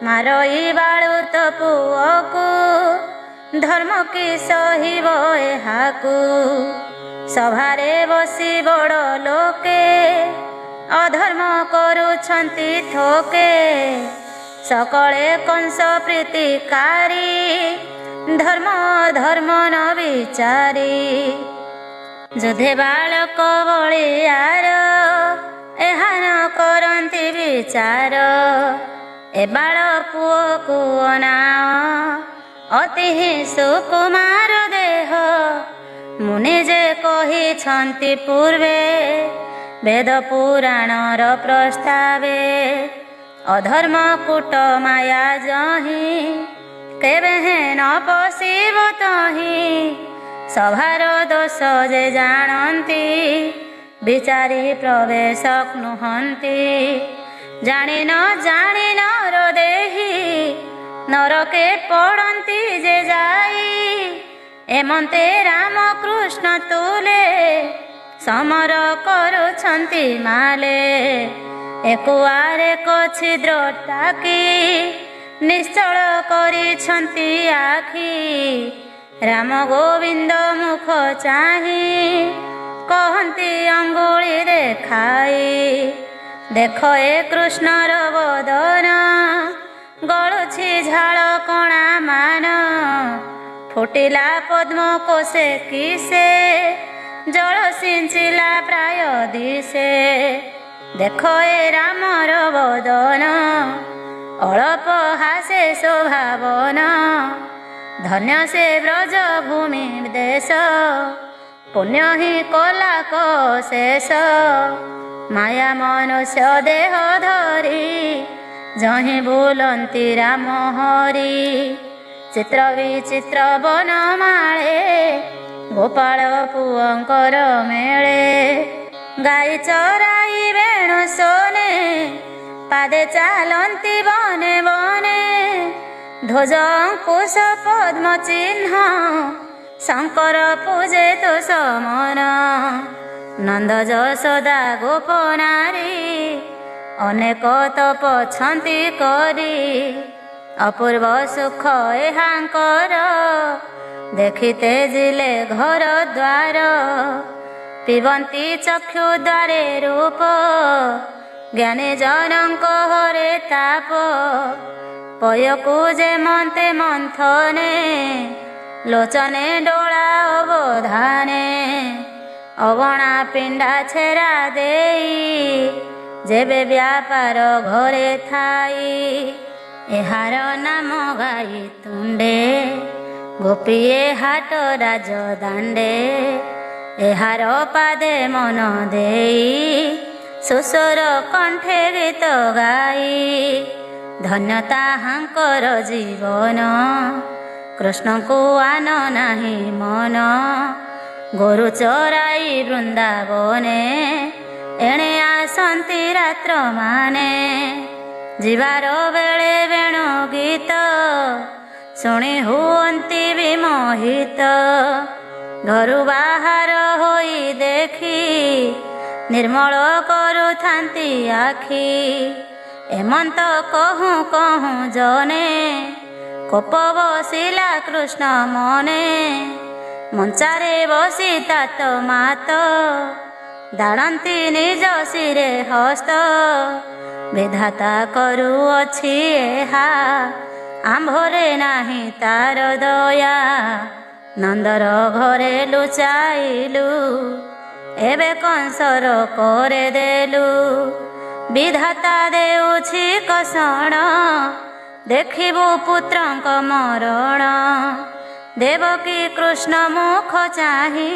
ମାରଇ ବାଳୁତ ପୁଅକୁ ଧର୍ମ କି ସହିବ ଏହାକୁ ସଭାରେ ବସି ବଡ଼ ଲୋକେ ଅଧର୍ମ କରୁଛନ୍ତି ଥୋକେ ସକଳେ କଂସ ପ୍ରୀତିକାରୀ ଧର୍ମ ଧର୍ମ ନ ବିଚାରି ଯୁଧେ ବାଳକ ବଳିୟାର ଏହା ନ କରନ୍ତି ବିଚାର ଏ ବାଳ ପୁଅକୁ ଅନାଅ ଅତି ହିଁ ସୁକୁମାର ଦେହ ମୁନି ଯେ କହିଛନ୍ତି ପୂର୍ବେ ବେଦ ପୁରାଣର ପ୍ରସ୍ତାବେ ଅଧର୍ମ କୂଟ ମାୟା ଯହିଁ କେବେ ନ ପଶିବ ତହିଁ ସଭାର ଦୋଷ ଯେ ଜାଣନ୍ତି ବିଚାରି ପ୍ରବେଶ ନୁହନ୍ତି ଜାଣି ନ ଜାଣି ନର ଦେହି ନରକେ ପଡ଼ନ୍ତି ଯେ ଯାଇ ଏମନ୍ତେ ରାମକୃଷ୍ଣ ତୁଲେ ସମର କରୁଛନ୍ତି ମାଲେ ଏକୁଆରେକ ଛିଦ୍ର ଟାକି ନିଶ୍ଚଳ କରିଛନ୍ତି ଆଖି ରାମ ଗୋବିନ୍ଦ ମୁଖ ଚାହିଁ କହନ୍ତି ଅଙ୍ଗୁଳି ଦେଖାଇ ଦେଖ ଏ କୃଷ୍ଣର ବଦନ ଗଳୁଛି ଝାଳ କଣା ମାନ ଫୁଟିଲା ପଦ୍ମ କୋଷେ କିସେ ଜଳ ସିଞ୍ଚିଲା ପ୍ରାୟ ଦିଶେ ଦେଖ ଏ ରାମର ବଦନ ଅଳପ ହାସେ ଶୋଭାବନ ଧନ୍ୟ ସେ ବ୍ରଜ ଭୂମି ଦେଶ ପୁଣ୍ୟ ହିଁ କଲା ଶେଷ ମାୟା ମନୁଷ୍ୟ ଦେହ ଧରି ଯହିଁ ବୁଲନ୍ତି ରାମ ହରି ଚିତ୍ର ବିଚିତ୍ର ବନମାଳେ ଗୋପାଳ ପୁଅଙ୍କର ମେଳେ ଗାଈ ଚରାଇ ବେଣୁ ଶୋନେ ପାଦେ ଚାଲନ୍ତି ବନେ ବନେ ଧ୍ୱଜ ଅଙ୍କୁଶ ପଦ୍ମ ଚିହ୍ନ ଶଙ୍କର ପୂଜେ ତୁ ସମନ ନନ୍ଦ ଯଶୋଦା ଗୋପ ନାରୀ ଅନେକ ତପଛନ୍ତି କରି ଅପୂର୍ବ ସୁଖ ଏହାଙ୍କର ଦେଖିତେ ଯିଲେ ଘର ଦ୍ୱାର ପିବନ୍ତି ଚକ୍ଷୁ ଦ୍ୱାରେ ରୂପ ଜ୍ଞାନୀ ଜନଙ୍କ ହରେ ତାପ ପୟକୁ ଯେ ମନ୍ତେ ମନ୍ଥନେ ଲୋଚନେ ଡୋଳା ଅବଧାନେ ଅଗଣା ପିଣ୍ଡା ଛେରା ଦେଇ ଯେବେ ବ୍ୟାପାର ଘରେ ଥାଇ ଏହାର ନାମ ଗାଇ ତୁଣ୍ଡେ ଗୋପୀଏ ହାଟ ରାଜ ଦାଣ୍ଡେ ଏହାର ପାଦେ ମନ ଦେଇ ସୁସ୍ୱର କଣ୍ଠେ ଗୀତ ଗାଇ ଧନ୍ୟ ତାହାଙ୍କର ଜୀବନ କୃଷ୍ଣଙ୍କୁ ଆନ ନାହିଁ ମନ ଗୋରୁ ଚରାଇ ବୃନ୍ଦାବନେ ଏଣେ ଆସନ୍ତି ରାତ୍ର ମାନେ ଯିବାର ବେଳେ ବେଣୁ ଗୀତ ଶୁଣି ହୁଅନ୍ତି ବିମୋହିତ ଘରୁ ବାହାର ହୋଇ ଦେଖି ନିର୍ମଳ କରୁଥାନ୍ତି ଆଖି ଏମନ୍ତ କହୁଁ କହୁଁ ଜନେ କୋପ ବସିଲା କୃଷ୍ଣ ମନେ ମଞ୍ଚାରେ ବସି ତାତ ମାତ ଦାଡ଼ନ୍ତି ନିଜ ଶିରେ ହସ୍ତ ବିଧାତା କରୁଅଛି ଏହା ଆମ୍ଭରେ ନାହିଁ ତାର ଦୟା ନନ୍ଦର ଘରେ ଲୁଚାଇଲୁ ଏବେ କଂସର করে ଦେଲୁ ବିଧାତା ଦେଉଛି କଷଣ ଦେଖିବୁ ପୁତ୍ରଙ୍କ ମରଣ ଦେବକୀ କୃଷ୍ଣ ମୁଖ ଚାହିଁ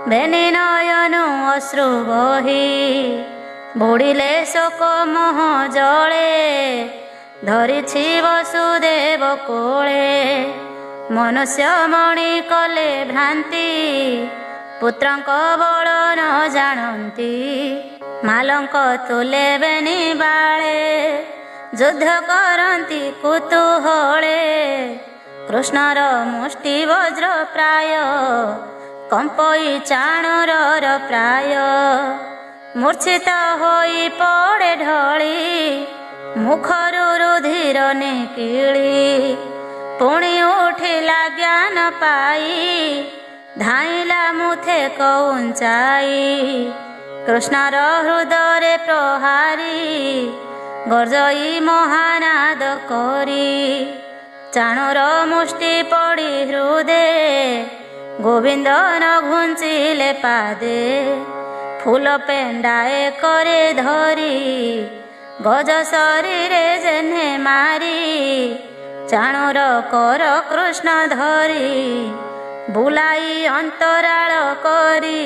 ବେନି ନୟନୁ ଅଶ୍ରୁ ବହି ବୁଡ଼ିଲେ ଶୋକ ମୋହ ଜଳେ ଧରିଛି ବସୁଦେବ କୋଳେ ମନୁଷ୍ୟ ମଣି କଲେ ଭ୍ରାନ୍ତି ପୁତ୍ରଙ୍କ ବଳ ନ ଜାଣନ୍ତି ମାଲଙ୍କ ତୁଲେ ବେନି ବାଳେ ଯୁଦ୍ଧ କରନ୍ତି କୁତୁହଳେ କୃଷ୍ଣର ମୁଷ୍ଟି ବଜ୍ର ପ୍ରାୟ କମ୍ପଇ ଚାଣୁରର ପ୍ରାୟ ମୂର୍ଚ୍ଛିତ ହୋଇ ପଡ଼େ ଢଳି ମୁଖରୁ ରୁଧିର ନିକିଳି ପୁଣି ଉଠିଲା ଜ୍ଞାନ ପାଇ ଧାଇଁଲା ମୁଥେ କଉଞ୍ଚାଇ କୃଷ୍ଣର ହୃଦୟରେ ପ୍ରହାରୀ ଗର୍ଜଇ ମହାନାଦ କରି ଚାଣୁର ମୁଷ୍ଟି ପଡ଼ି ହୃଦେ ଗୋବିନ୍ଦ ନ ଘୁଞ୍ଚିଲେ ପାଦେ ଫୁଲ ପେଣ୍ଡାଏ করে ଧରି ଗଜ ଶରୀରେ ଜେହ୍ନେ ମାରି ଚାଣୁର କର କୃଷ୍ଣ ଧରି ବୁଲାଇ ଅନ୍ତରାଳ କରି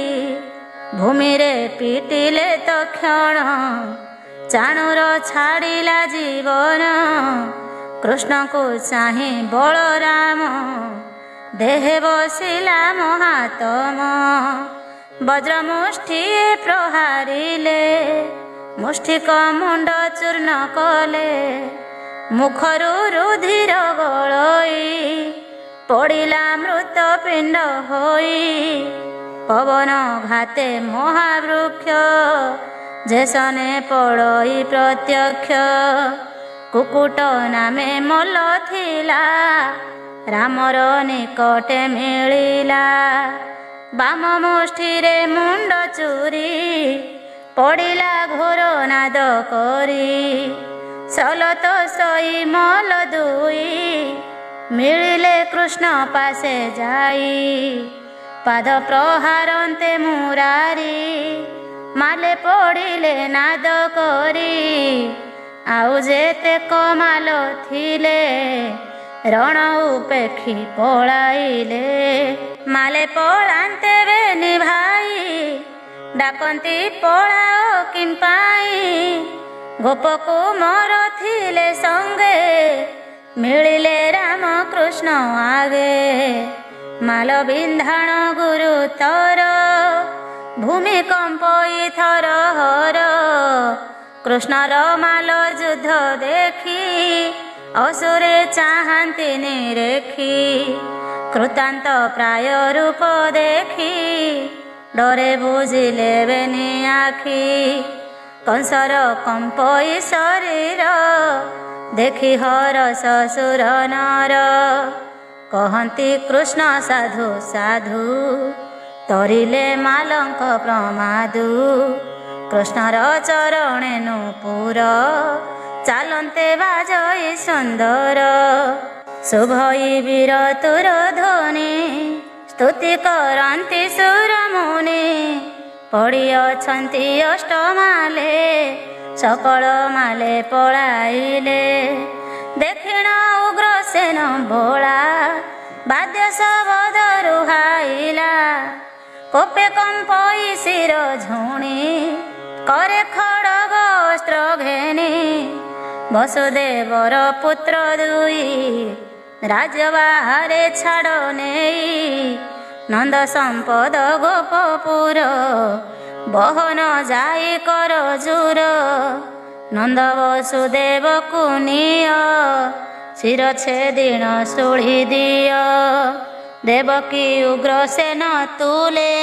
ଭୂମିରେ ପିଟିଲେ ତକ୍ଷଣ ଚାଣୁର ଛାଡ଼ିଲା ଜୀବନ କୃଷ୍ଣଙ୍କୁ ଚାହିଁ ବଳରାମ ଦେହେ ବସିଲା ମହାତମ ବଜ୍ରମୁଷ୍ଟିଏ ପ୍ରହାରିଲେ ମୁଷ୍ଟିକ ମୁଣ୍ଡ ଚୂର୍ଣ୍ଣ କଲେ ମୁଖରୁ ରୁଧିର ଗଳଇ ପଡ଼ିଲା ମୃତ ପିଣ୍ଡ ହୋଇ ପବନ ଘାତେ ମହାବୃକ୍ଷ ଯେସନେ ପଡ଼ଇ ପ୍ରତ୍ୟକ୍ଷ କୁକୁଟ ନାମେ ମଲ ଥିଲା ରାମର ନିକଟେ ମିଳିଲା ବାମ ମୁଷ୍ଟିରେ ମୁଣ୍ଡ ଚୁରି ପଡ଼ିଲା ଘୋର ନାଦ କରି ସଲତ ସଇ ମଲ ଦୁଇ ମିଳିଲେ କୃଷ୍ଣ ପାଶେ ଯାଇ ପାଦ ପ୍ରହାରନ୍ତେ ମୁରାରି ମାଲେ ପଡ଼ିଲେ ନାଦ କରି ଆଉ ଯେତେକ ମାଲ ଥିଲେ ରଣ ଉପେକ୍ଷୀ ପଳାଇଲେ ମାଲେ ପଳାନ୍ତେ ବେନି ଭାଇ ଡାକନ୍ତି ପଳାଅ କିମ୍ପାଇଁ ଗୋପକୁ ମୋର ଥିଲେ ସଙ୍ଗେ ମିଳିଲେ ରାମକୃଷ୍ଣ ଆଗେ ମାଲ ବିନ୍ଧାଣ ଗୁରୁତର ଭୂମି କମ୍ପଇ ଥର ହର କୃଷ୍ଣର ମାଲ ଯୁଦ୍ଧ ଦେଖି ଅସୁରେ ଚାହାନ୍ତି ନିରେଖି କୃତାନ୍ତ ପ୍ରାୟ ରୂପ ଦେଖି ଡରେ ବୁଝିଲେ ବେନି ଆଖି କଂସର କମ୍ପଇ ଶରୀର ଦେଖି ହରସ ସୁର ନର କହନ୍ତି କୃଷ୍ଣ ସାଧୁ ସାଧୁ ତରିଲେ ମାଲଙ୍କ ପ୍ରମାଦୁ କୃଷ୍ଣର ଚରଣେ ନୂପୁର ଚାଲନ୍ତେ ବାଜଇ ସୁନ୍ଦର ଶୁଭଇ ବୀର ତୁର ଧ୍ୱନି ସ୍ତୁତି କରନ୍ତି ସୁରମୁନି ପଡ଼ିଅଛନ୍ତି ଅଷ୍ଟମାଲେ ସକଳ ମାଲେ ପଳାଇଲେ ଦକ୍ଷିଣ ଉଗ୍ରସେନ ବୋଳା ବାଦ୍ୟ ଶବଦରୁ ହାଇଲା କୋପେ କମ୍ପଇ ଶିର ଝୁଣି করে ଖଡ଼ଗ ଅସ୍ତ୍ର ଘେନି ବସୁଦେବର ପୁତ୍ର ଦୁଇ ରାଜ ବାହାରେ ଛାଡ଼ ନେଇ ନନ୍ଦ ସମ୍ପଦ ଗୋପପୁର ବହନ ଯାଇ କର ଜୁର ନନ୍ଦ ବସୁଦେବକୁ ନିଅ ଶିର ଛେଦିଣ ଶୂଳି ଦିଅ ଦେବକୀ ଉଗ୍ରସେନ ତୁଲେ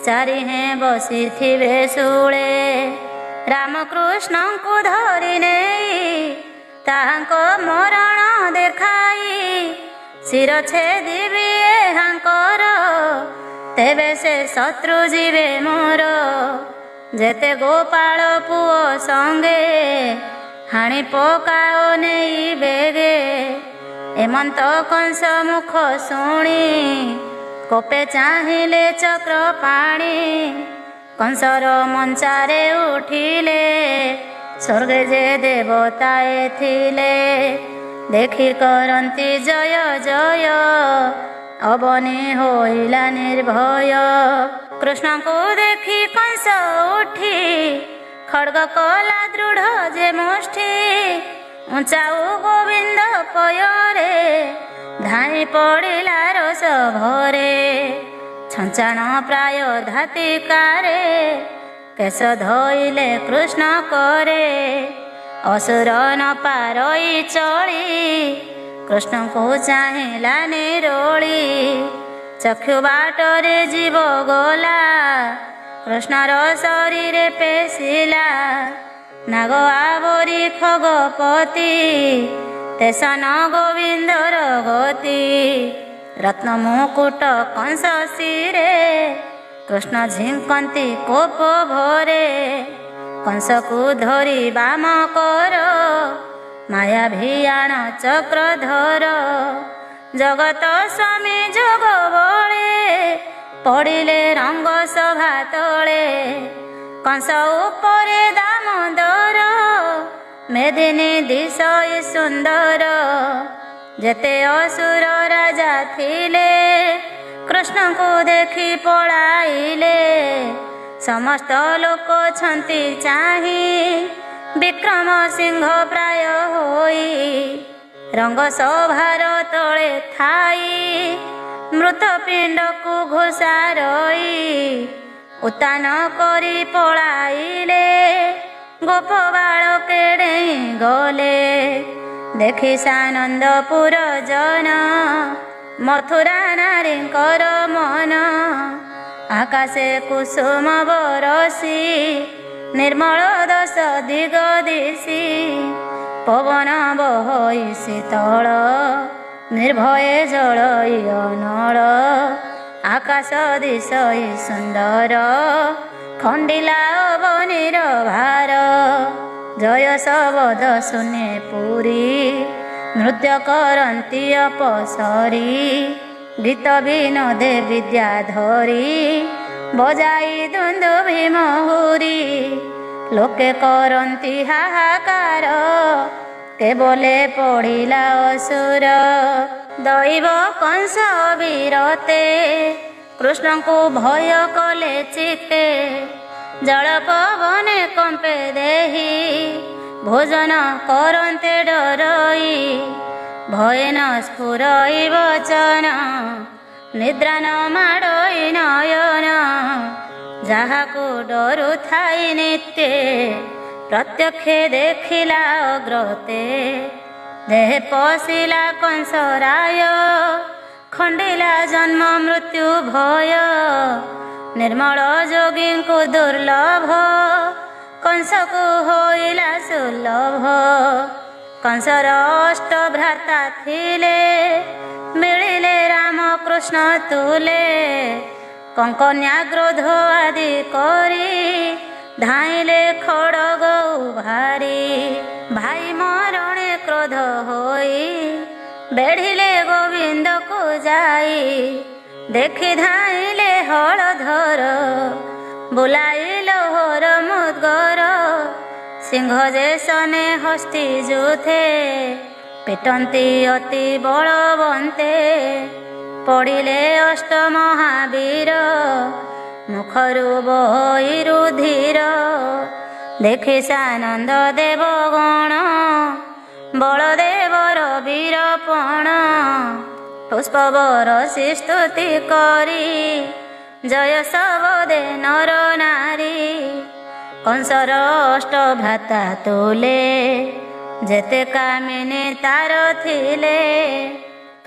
ଚାରିହେଁ ବସିଥିବେ ଶୂଳେ ରାମକୃଷ୍ଣଙ୍କୁ ଧରି ନେଇ ତାଙ୍କ ମରଣ ଦେଖାଇ ଶିର ଛେଦିବି ଏହାଙ୍କର तेबे से शत्रु जीवे मोर जेते गोपाल पुओ संगे हाणी पकाओ नहीं बेगे एमंत कंस मुख शुणी कोपे चाहिले चक्र पाणी कंसर मंचारे उठिले स्वर्गे जे देवताए थिले देखी करंती जय जय अबनी होइला निर्भय कृष्ण को देखी कंस उठी खड्ग कला दृढ़ जे मुष्टि उचाऊ गोविंद पୟରେ धाई पड़िला रोष भरे छंचाण प्राय धातिकारे केश धोइले कृष्ण करे असुर न पारई चली कृष्ण को चाहिला निरोली चक्षु बाटरे जीव गला कृष्णर शरीर पेशिला नाग आवरी खगपति तेसन गोविंदर गति रत्न मुकुट कंस शिरे कृष्ण झिंकती कोप भरे कंस को धरी बाम कर माया भियाण चक्रधर जगत स्वामी जोग बळे पड़िले रंग सभा तले कंस उपरे दामोदर मेदिनी दिशय सुंदर जेते असुर राजा थिले कृष्ण को देखी पळाइले समस्त लोक छंती चाही विक्रम सिंह प्राय होई रंग सभार तले थाई मृत पिंड को घोषारई उतान करी पळाइले गोप बालके डेई गले देखी सानंदपुर जन मथुरा नारींकर मन आकाशे कुसुम बरसी निर्मल दश दिग दिशी पवन बहई शीतल निर्भय जलई अनल आकाश दिशई सुंदर खंडिला अवनीर भार जय सबद सुने पुरी नृत्य करती अपसरी गीत विनोदे विद्याधरी बजाई दुंदुभि महुरी लोके करती हाहाकार केवले पड़िला असुर दैव कंस वीरते कृष्ण को भय कले चिते जल पवने कंपे देही भोजन करते डरई भय न स्फुरई वचन निद्रा न माड़ई नयन जहा को डरु थाई नित्य प्रत्यक्ष देखिला अग्रते देह पशिला कंसराय खंडिला जन्म मृत्यु भय निर्मल जोगी को दुर्लभ कंस को होइला सुलभ कंसर अष्ट भ्राता थिले मिलिले राम कृष्ण तुले कंकन्या क्रोध आदि करी धाइले खड़ग भारी भाई मरणे क्रोध होई बेढ़िले गोविंद को जाई देखी धाइले हलधर बुलाई लोहर मुदगर सिंह जेसने हस्ती जुथे पिटंती अति बलवंते पड़िले अष्ट महावीर मुखरु बहई रुधिर देखि सानंद देवगण बलदेवर वीरपण पुष्प बरसी स्तुति करी जय सबदे नर नारी कंसर अष्ट भ्राता तुले जेते कामिनी तार थिले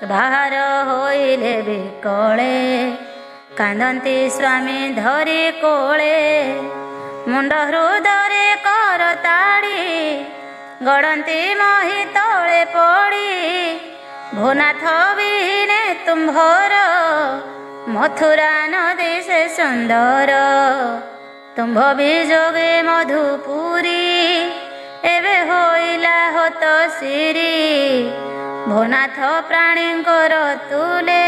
बाहर होइले बिकले कांदंती स्वामी धरी कोले मुंड हृदय कर ताड़ी गड़ंती मही तले पड़ी भुनाथ विहीने तुम्भर मथुरा नदी से सुंदर तुम्भ भी जोगे मधुपुरी एवे होइला होत सिरी भोनाथ प्राणींकर तुले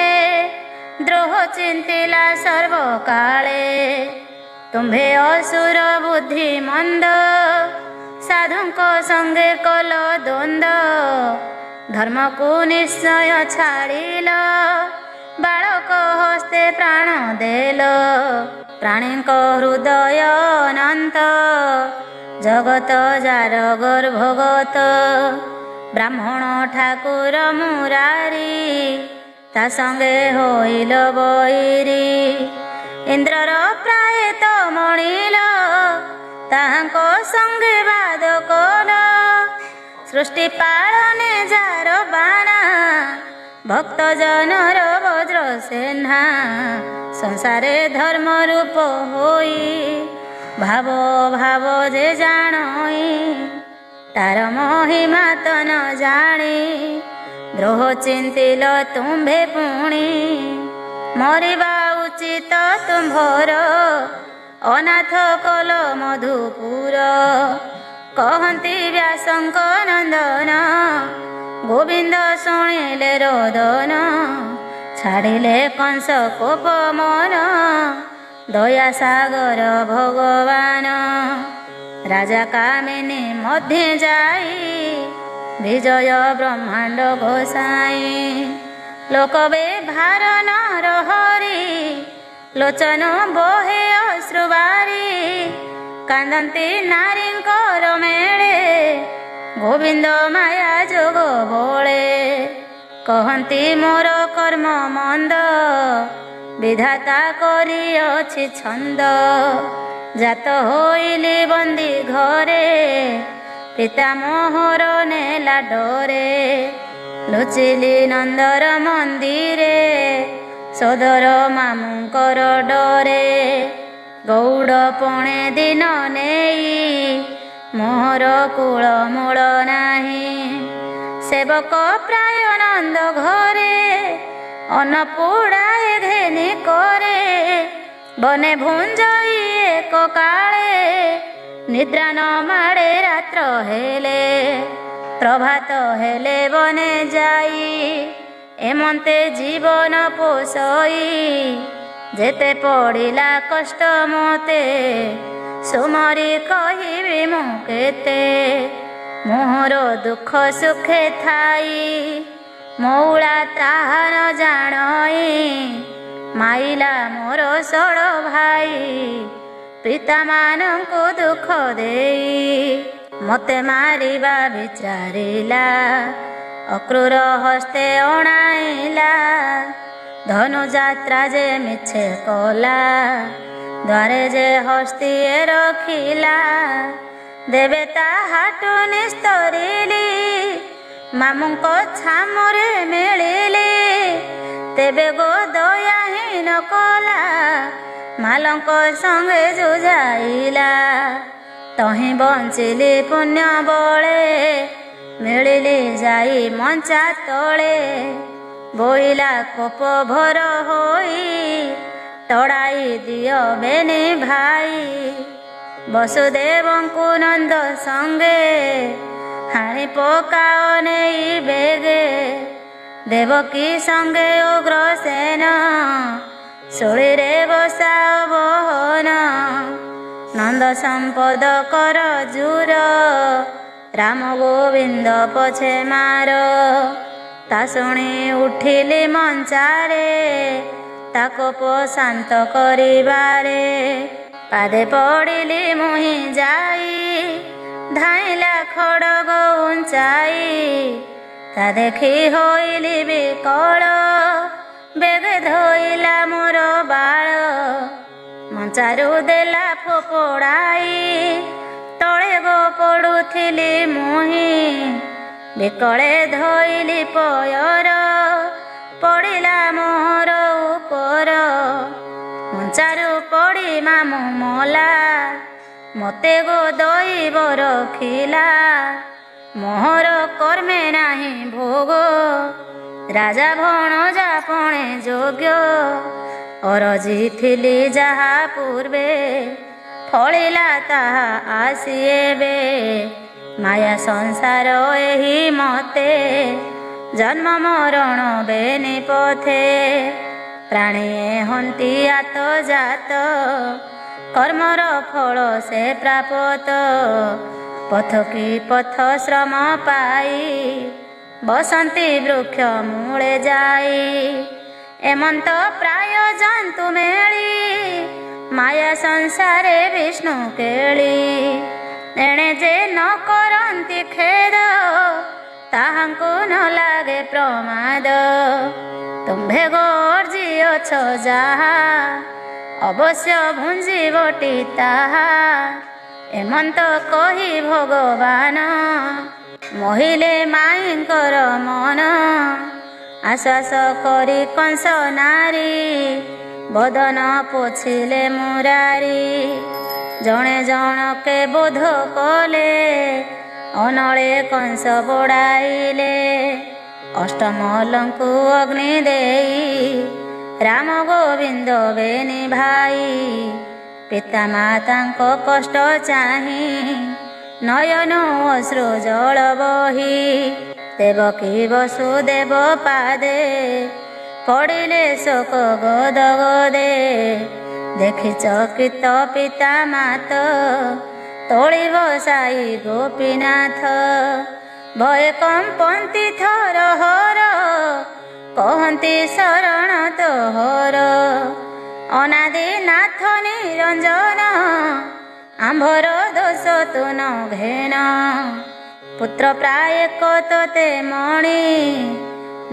द्रोह चिंतिला सर्वकाले तुम्भे असुर बुद्धि मंद साधुंक संगे कल द्वंद धर्म को निश्चय छाड़िल बालक हस्ते प्राण देल प्राणींक हृदय अनंत जगत जार गर्भगत ब्राह्मण ठाकुर मुरारी ता संगे होइल बैरी इंद्रर प्राय तो मणिल ताहांको संगे बाद कल सृष्टि पालने जार बाणा भक्त जनर वज्र सेना संसारे धर्म रूप होई भाव भाव जे जानई तार महिमा तो न जानी द्रोह चिंतिल तुम्भे पुणी मरिबा उचित तुम्भर अनाथ कल मधुपुर कहती व्यासंक नंदन गोविंद शुणिले रोदन छाड़िले कंस कोप मन दया सागर भगवान राजा कामिनी मध्य जाई विजय ब्रह्मांड घोषाई लोकवे भार नार हरि लोचन बोहे अश्रुबारी कांदंती नारींकर मेले गोविंद माया जोग बोले कहती मोर कर्म मंद विधाता करी अछि छंद जात होइली बंदी घरे पिता मोहर नेला डरे लुचिली नंदर मंदिरे सदर मामुंकर डरे गौड़ पणे दिन नेई मोहर कूल मूल नाही सेवक प्राय नंद घरे अन्नपूर्णाए घेनी करे बने भुंजई एक काले निद्रा न माड़े रात्र हेले प्रभात हेले बने जाई एमंते जीवन पोषई जेते पड़िला कष्ट मते सुमरी कहिबी मु केते मोहर दुख सुखे थाई मौला ताहा न जानई माइला मोर षोड़ भाई पिता मानंकु दुख देई मते मारिबा विचारिला अक्रूर हस्ते अणाइला धनु जात्रा जे मिछे कला द्वारे जे हस्ती रखिला देवे ता हाटु निस्तरिली मामुंको छामरे मिलिली तेबे गो दयाहीन कला मालंको संगे जुझाइला तही बंचिली पुण्य बळे मिलिली जाई मंचा तळे बोइला कोप भर होई तड़ाई दियो बेनी भाई वसुदेवंकु नंद संगे हाणी पकाओ नेई बेगे देवकी संगे उग्रसेन सुळीरे बसाओ बहन नंद संपद कर जूर राम गोविंद पछे मार ता शुणी उठिली मंचारे ताकोप शांत करिबारे पादे पड़िली मुहि जाई धाइला खड़ग उंचाई ता देखी होइली विकल बेगे धोइला मोर बाळ मंचारू देला फोपड़ाई तळे गो पड़ुथिली मुहि विकले धोइली पयर पड़िला मोहर उपर मंचारू पड़ी मामु मला मते गो दईब रखिला मोहर कर्मे नाही भोग राजा भणजा पणे जोग्य ଅରଜିଥିଲି ଯାହା ପୂର୍ବେ ଫଳିଲା ତାହା ଆସି ଏବେ। ମାୟା ସଂସାର ଏହି ମତେ ଜନ୍ମ ମରଣ ବେନି ପଥେ। ପ୍ରାଣୀଏ ହନ୍ତି ଆତ ଜାତ କର୍ମର ଫଳ ସେ ପ୍ରାପତ। ପଥ କି ପଥ ଶ୍ରମ ପାଇ ବସନ୍ତି ବୃକ୍ଷ ମୂଳେ ଯାଇ। ଏମନ୍ତ ପ୍ରାୟ ଜନ୍ତୁ ମେଳି ମାୟା ସଂସାରେ ବିଷ୍ଣୁ କେଳି। ଏଣେ ଯେ ନ କରନ୍ତି ଖେଦ ତାହାଙ୍କୁ ନ ଲାଗେ ପ୍ରମାଦ। ତୁମ୍ଭେ ଗର୍ଜିଅଛ ଯାହା ଅବଶ୍ୟ ଭୁଞ୍ଜିବଟି ତାହା। ଏମନ୍ତ କହି ଭଗବାନ ମୋହିଲେ ମାଇଙ୍କର ମନ। ଆଶ୍ୱାସ କରି କଂସ ନାରୀ ବଦନ ପୋଛିଲେ ମୁରାରୀ। ଜଣେ ଜଣକେ ବୋଧ କଲେ ଅନଳେ କଂସ ବଡ଼ାଇଲେ। ଅଷ୍ଟମଲ୍ଲଙ୍କୁ ଅଗ୍ନି ଦେଇ ରାମ ଗୋବିନ୍ଦ ବେନି ଭାଇ। ପିତା ମାତାଙ୍କ କଷ୍ଟ ଚାହିଁ ନୟନ ଅଶ୍ରୁ ଜଳ ବହି। ଦେବକୀ ବସୁଦେବ ପାଦେ ପଡ଼ିଲେ ଶୋକ ଗଦ ଗଦେ। ଦେଖି ଚକିତ ପିତା ମାତ ତୋଳି ବସାଇ ଗୋପୀନାଥ। ଭୟ କମ୍ପନ୍ତି ଥର ହର କହନ୍ତି ଶରଣ ତୋହର। ଅନାଦି ନାଥ ନିରଞ୍ଜନ ଆମ୍ଭର ଦୋଷ ତୁ ନ ଘେନ। ପୁତ୍ର ପ୍ରାୟ ତୋତେ ମଣି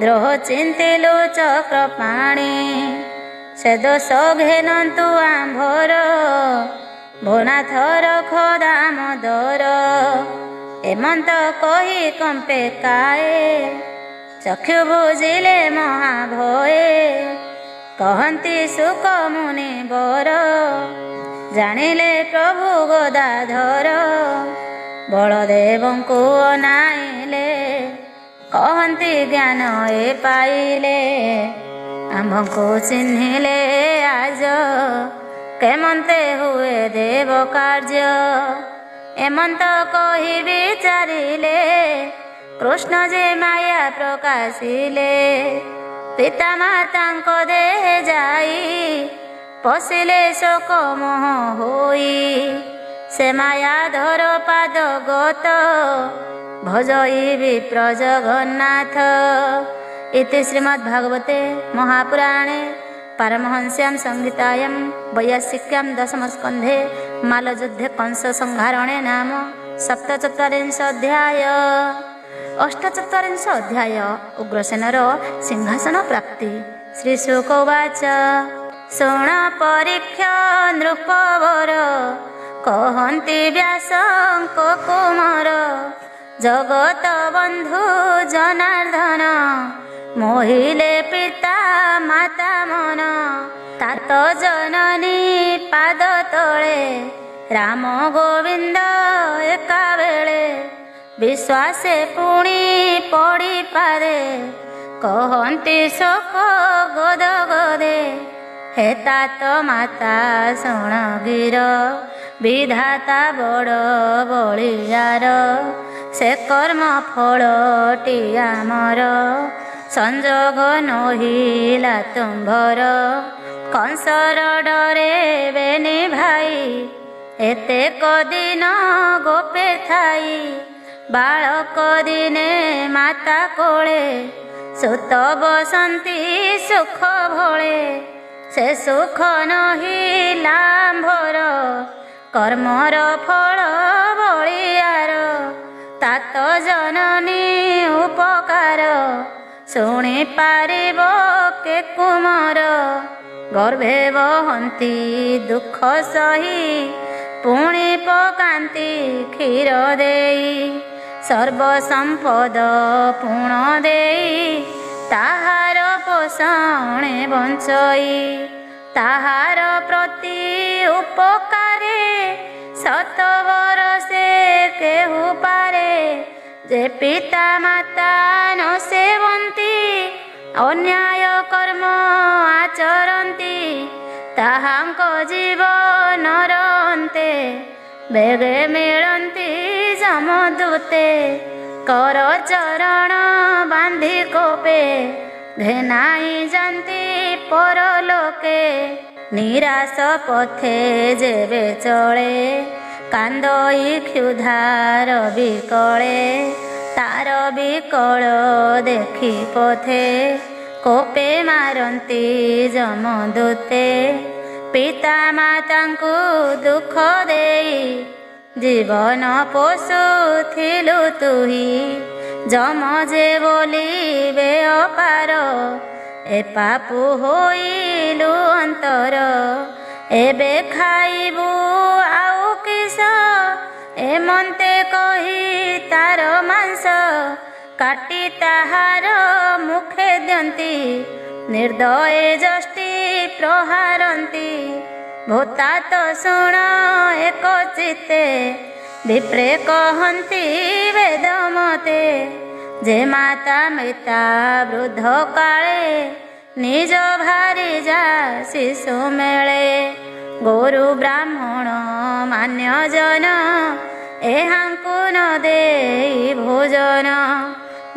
ଦ୍ରୋହ ଚିନ୍ତିଲୁ ଚକ୍ର ପାଣି। ସେ ଦୋଷ ଘେନନ୍ତୁ ଆମ୍ଭର ଭୁନାଥର ଖୋଦାମୋଦର। ଏମନ୍ତ କହି କମ୍ପେ କାଏ ଚକ୍ଷୁ ବୁଝିଲେ ମହାଭଏ। କହନ୍ତି ସୁକ ମୁନି ବର ଜାଣିଲେ ପ୍ରଭୁ ଗଦାଧର। ବଳଦେବଙ୍କୁ ଅନାଇଲେ କହନ୍ତି ଜ୍ଞାନ ଏ ପାଇଲେ। ଆମ୍ଭଙ୍କୁ ଚିହ୍ନିଲେ ଆଜ କେମନ୍ତେ ହୁଏ ଦେବ କାର୍ଯ୍ୟ। ଏମନ୍ତ କହି ବିଚାରିଲେ କୃଷ୍ଣ ଯେ ମାୟା ପ୍ରକାଶିଲେ। ପିତା ମାତାଙ୍କ ଦେହେ ଯାଇ ପଶିଲେ ଶୋକ ମୋହ ହୋଇ। ସେ ମାୟାଧର ପାଦ ଗତ ଭଜଇ ବିପ୍ର ଜଗନ୍ନାଥ। ଇତି ଶ୍ରୀମଦ୍ଭାଗବତେ ମହାପୁରାଣେ ପାରମହଂସ୍ୟାಂ ସଂହିତାୟାଂ ବୈୟାସିକ୍ୟାಂ ଦଶମସ୍କନ୍ଧେ ମାଲଯୁଦ୍ଧେ କଂସ ସଂହାରଣେ ନାମ ସପ୍ତଚତ୍ୱାରିଂଶ ଅଧ୍ୟାୟ। ଅଷ୍ଟଚତ୍ୱାରିଂଶ ଅଧ୍ୟାୟ ଉଗ୍ରସେନର ସିଂହାସନ ପ୍ରାପ୍ତି। ଶ୍ରୀ ଶୁକ ଉବାଚ ଶୁଣ ପରୀକ୍ଷ ନୃପବର କହନ୍ତି ବ୍ୟାସଙ୍କ କୁମର। ଜଗତ ବନ୍ଧୁ ଜନାର୍ଦ୍ଦନ ମୋହିଲେ ପିତା ମାତା ମନ। ତାତ ଜନନୀ ପାଦ ତଳେ ରାମ ଗୋବିନ୍ଦ ଏକାବେଳେ। ବିଶ୍ୱାସେ ପୁଣି ପଡ଼ିପାରେ କହନ୍ତି ଶୋକ ଗଦ ଗଦେ। ହେ ତାତ ମାତା ଶୁଣ ଗିର ବିଧାତା ବଡ଼ ବଳିୟାର। ସେ କର୍ମ ଫଳଟି ଆମର ସଂଯୋଗ ନୋହିଲା ତୁମ୍ଭର। କଂସର ଡରେ ବେନି ଭାଇ ଏତେକ ଦିନ ଗୋପେ ଥାଇ। ବାଳକ ଦିନେ ମାତା କୋଳେ ସୁତ ବସନ୍ତି ସୁଖ ଭଳେ। ସେ ସୁଖ ନହିଲା ଆମ୍ଭର କର୍ମର ଫଳ ବଳିୟାର। ତାତ ଜନନୀ ଉପକାର ଶୁଣି ପାରିବ କେ କୁମର। ଗର୍ଭେ ବହନ୍ତି ଦୁଃଖ ସହି ପୁଣି ପକାନ୍ତି କ୍ଷୀର ଦେଇ। ସର୍ବ ସମ୍ପଦ ପୁଣ ଦେଇ ତାହାର ପୋଷଣେ ବଞ୍ଚଇ। ତାହାର ପ୍ରତି ଉପକାରେ ଶତବର ସେ କେହୁ ପାରେ। ଯେ ପିତା ମାତା ନ ସେବନ୍ତି ଅନ୍ୟାୟ କର୍ମ ଆଚରନ୍ତି। ତାହାଙ୍କ ଜୀବନର ଅନ୍ତେ ବେଗେ ମିଳନ୍ତି ଯମଦୂତେ। କର ଚରଣ ବାନ୍ଧି କୋପେ ଘେନାଇ ଯାନ୍ତି ପରଲୋକେ। ନିରାଶ ପଥେ ଯେବେ ଚଳେ କାନ୍ଦଇ କ୍ଷୁଧାର ବିକଳେ। ତାର ବିକଳ ଦେଖି ପଥେ କୋପେ ମାରନ୍ତି ଯମଦୂତେ। ପିତା ମାତାଙ୍କୁ ଦୁଃଖ ଦେଇ ଜୀବନ ପୋଷୁଥିଲୁ ତୁହି। ଯମ ଯେ ବୋଲିବେ ଅପାର ଏ ପାପୁ ହୋଇଲୁ ଅନ୍ତର। ଏବେ ଖାଇବୁ ଆଉ କିସ ଏମନ୍ତେ କହି ତାର ମାଂସ କାଟି ତାହାର ମୁଖେ ଦିଅନ୍ତି। ନିର୍ଦ୍ଦୟ ଯଷ୍ଟି ପ୍ରହାରନ୍ତି। ଭୂତାତ ଶୁଣ ଏକ ଚିତ୍ତେ ବିପ୍ରେ କହନ୍ତି ବେଦ ମତେ। ଯେ ମାତା ମିତା ବୃଦ୍ଧ କାଳେ ନିଜ ଭାରି ଯା ଶିଶୁ ମେଳେ। ଗୁରୁ ବ୍ରାହ୍ମଣ ମାନ୍ୟଜନ ଏହାଙ୍କୁ ନ ଦେଇ ଭୋଜନ।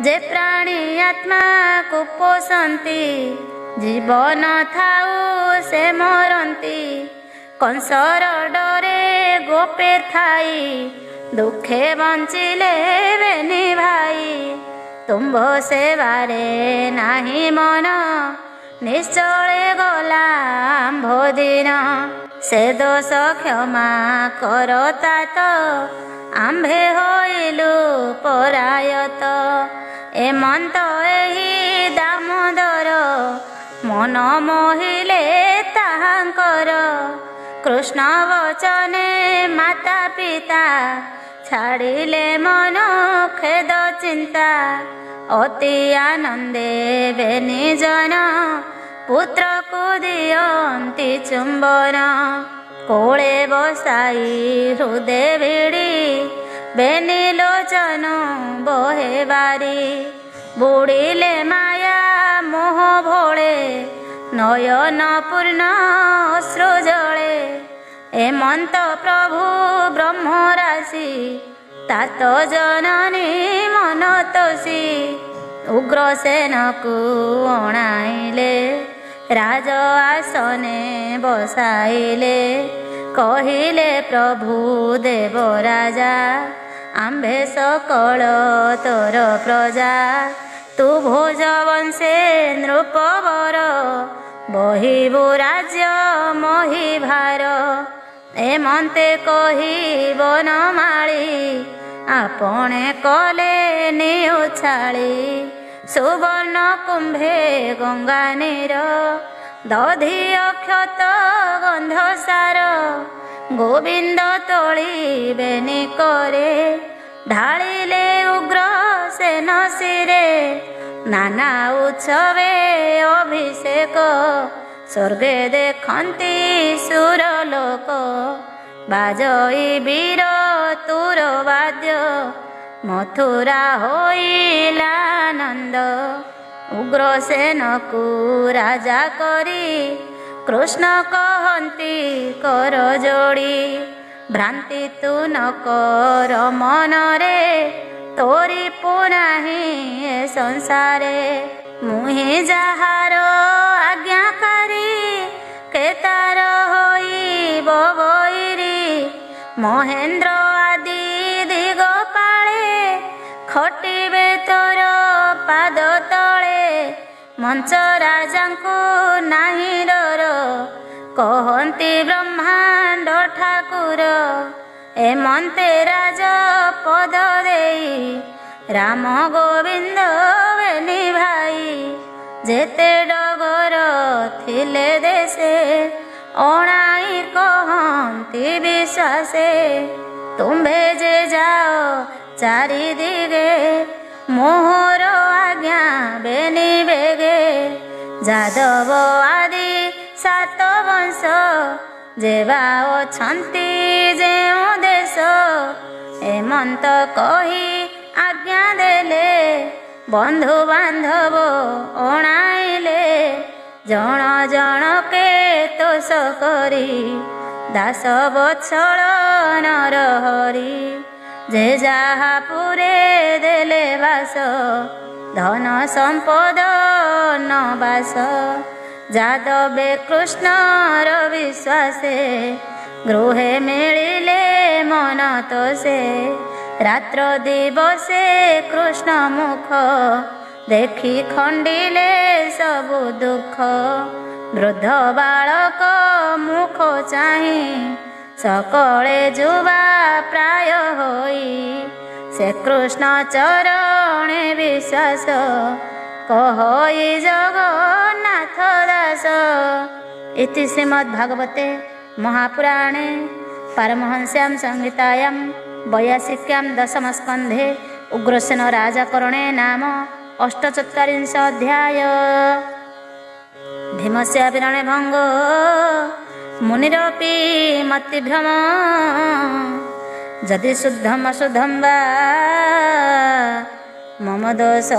ଯେ ପ୍ରାଣୀ ଆତ୍ମାକୁ ପୋଷନ୍ତି ଜୀବନ ଥାଉ ସେ ମରନ୍ତି। କଂସର ଡରେ ଗୋପେ ଥାଇ ଦୁଃଖେ ବଞ୍ଚିଲେ ବେନି ଭାଇ। ତୁମ୍ଭ ସେବାରେ ନାହିଁ ମନ ନିଶ୍ଚଳେ ଗଲା ଆମ୍ଭ ଦିନ। ସେ ଦୋଷ କ୍ଷମା କର ତାତ ଆମ୍ଭେ ହୋଇଲୁ ପରାୟତ। ଏମନ୍ତ ଏହି ଦାମୋଦର ମନ ମୋହିଲେ ତାହାଙ୍କର। କୃଷ୍ଣ ବଚନେ ମାତା ପିତା ଛାଡ଼ିଲେ ମନ ଖେଦ ଚିନ୍ତା। ଅତି ଆନନ୍ଦେ ବେନି ଜନ ପୁତ୍ରକୁ ଦିଅନ୍ତି ଚୁମ୍ବନ। କୋଳେ ବସାଇ ହୃଦେ ଭିଡ଼ି ବେନି ଲୋଚନ ବହେ ବାରି। ବୁଡ଼ିଲେ ମାୟା ମୋହ ଭୋଳେ ନୟନ ପୂର୍ଣ୍ଣ ଅଶ୍ରୁ ଜଳେ। ଏମନ୍ତ ପ୍ରଭୁ ବ୍ରହ୍ମ ରାଶି ତାତ ଜନନୀ ମନ ତୋଷି। ଉଗ୍ରସେନକୁ ଅଣାଇଲେ ରାଜ ଆସନେ ବସାଇଲେ। କହିଲେ ପ୍ରଭୁ ଦେବ ରାଜା ଆମ୍ଭେ ସକଳ ତୋର ପ୍ରଜା। ତୁ ଭୋଜ ବଂଶେ ନୃପବର ବହିବୁ ରାଜ୍ୟ ମହିଭାର। ଏମନ୍ତେ କହି ବନମାଳି ଆପଣେ କଲେ ନିଉଛାଳି। ସୁବର୍ଣ୍ଣ କୁମ୍ଭେ ଗଙ୍ଗା ନୀର ଦଧି ଅକ୍ଷତ ଗନ୍ଧସାର। ଗୋବିନ୍ଦ ତୋଳିବେନି କରେ ଢାଳିଲେ ଉଗ୍ର ସେନ ଶିରେ। ନାନା ଉତ୍ସବେ ଅଭିଷେକ ସ୍ୱର୍ଗେ ଦେଖନ୍ତି ସୁରଲୋକ। ବାଜଇ ବୀର ତୁର ବାଦ୍ୟ ମଥୁରା ହୋଇଲା ଆନନ୍ଦ। ଉଗ୍ରସେନକୁ ରାଜା କରି କୃଷ୍ଣ କହନ୍ତି କର ଯୋଡ଼ି। ଭ୍ରାନ୍ତି ତୁ ନ କର ମନରେ ତୋରି ପୁନାହିଁ ଏ ସଂସାରେ। ମୁହିଁ ଯାହାର ଆଜ୍ଞାକାରୀ କେ ତାର ହୋଇବ ବୈରୀ। ମହେନ୍ଦ୍ର ଆଦି ଦିଗପାଳେ ଖଟିବେ ତୋର ପାଦ ତଳେ। ମଞ୍ଚ ରାଜାଙ୍କୁ ନାହିଁ ଡର କହନ୍ତି ବ୍ରହ୍ମାଣ୍ଡ ଠାକୁର। ଏମନ୍ତେ ରାଜ ପଦ ଦେଇ ରାମ ଗୋବିନ୍ଦ ବେନି ଭାଇ। ଯେତେ ଡଗର ଥିଲେ ଦେଶେ ଅଣାଇ କହନ୍ତି ବିଶ୍ୱାସେ। ତୁମ୍ଭେ ଯେ ଯାଅ ଚାରି ଦିଗେ ମୋହର ଆଜ୍ଞା ବେନି ବେଗେ। ଯାଦବ ଆଦି ସାତ ବଂଶ ଯେବା ଅଛନ୍ତି ଯେଉଁ ଦେଶ। ଏମନ୍ତ କହି ଆଜ୍ଞା ଦେଲେ ବନ୍ଧୁ ବାନ୍ଧବ ଅଣାଇଲେ। जण जणके तोष करी दास वत्सल नरहरि जे जहा पुरे देले बास धन संपद नबास जादवे कृष्णर विश्वासे गृहे मिलिले मन तोषे रात्र दिवसे कृष्ण मुख देखि खंडिले सबु दुख वृद्ध बालक मुख चाहि सकले जुवा प्राय होई से कृष्ण चरणे विश्वास कहोई जगन्नाथ दास। इति श्रीमद्भागवते महापुराणे पारमहंस्यां संहितायां 82 दशमस्कन्धे उग्रसेन राजाकरणे नाम 48 अध्याय। भीमस्य विरणे भंगो मुनिरपि मतिभ्रम जदि शुद्धम अशुद्धम वा मम दोष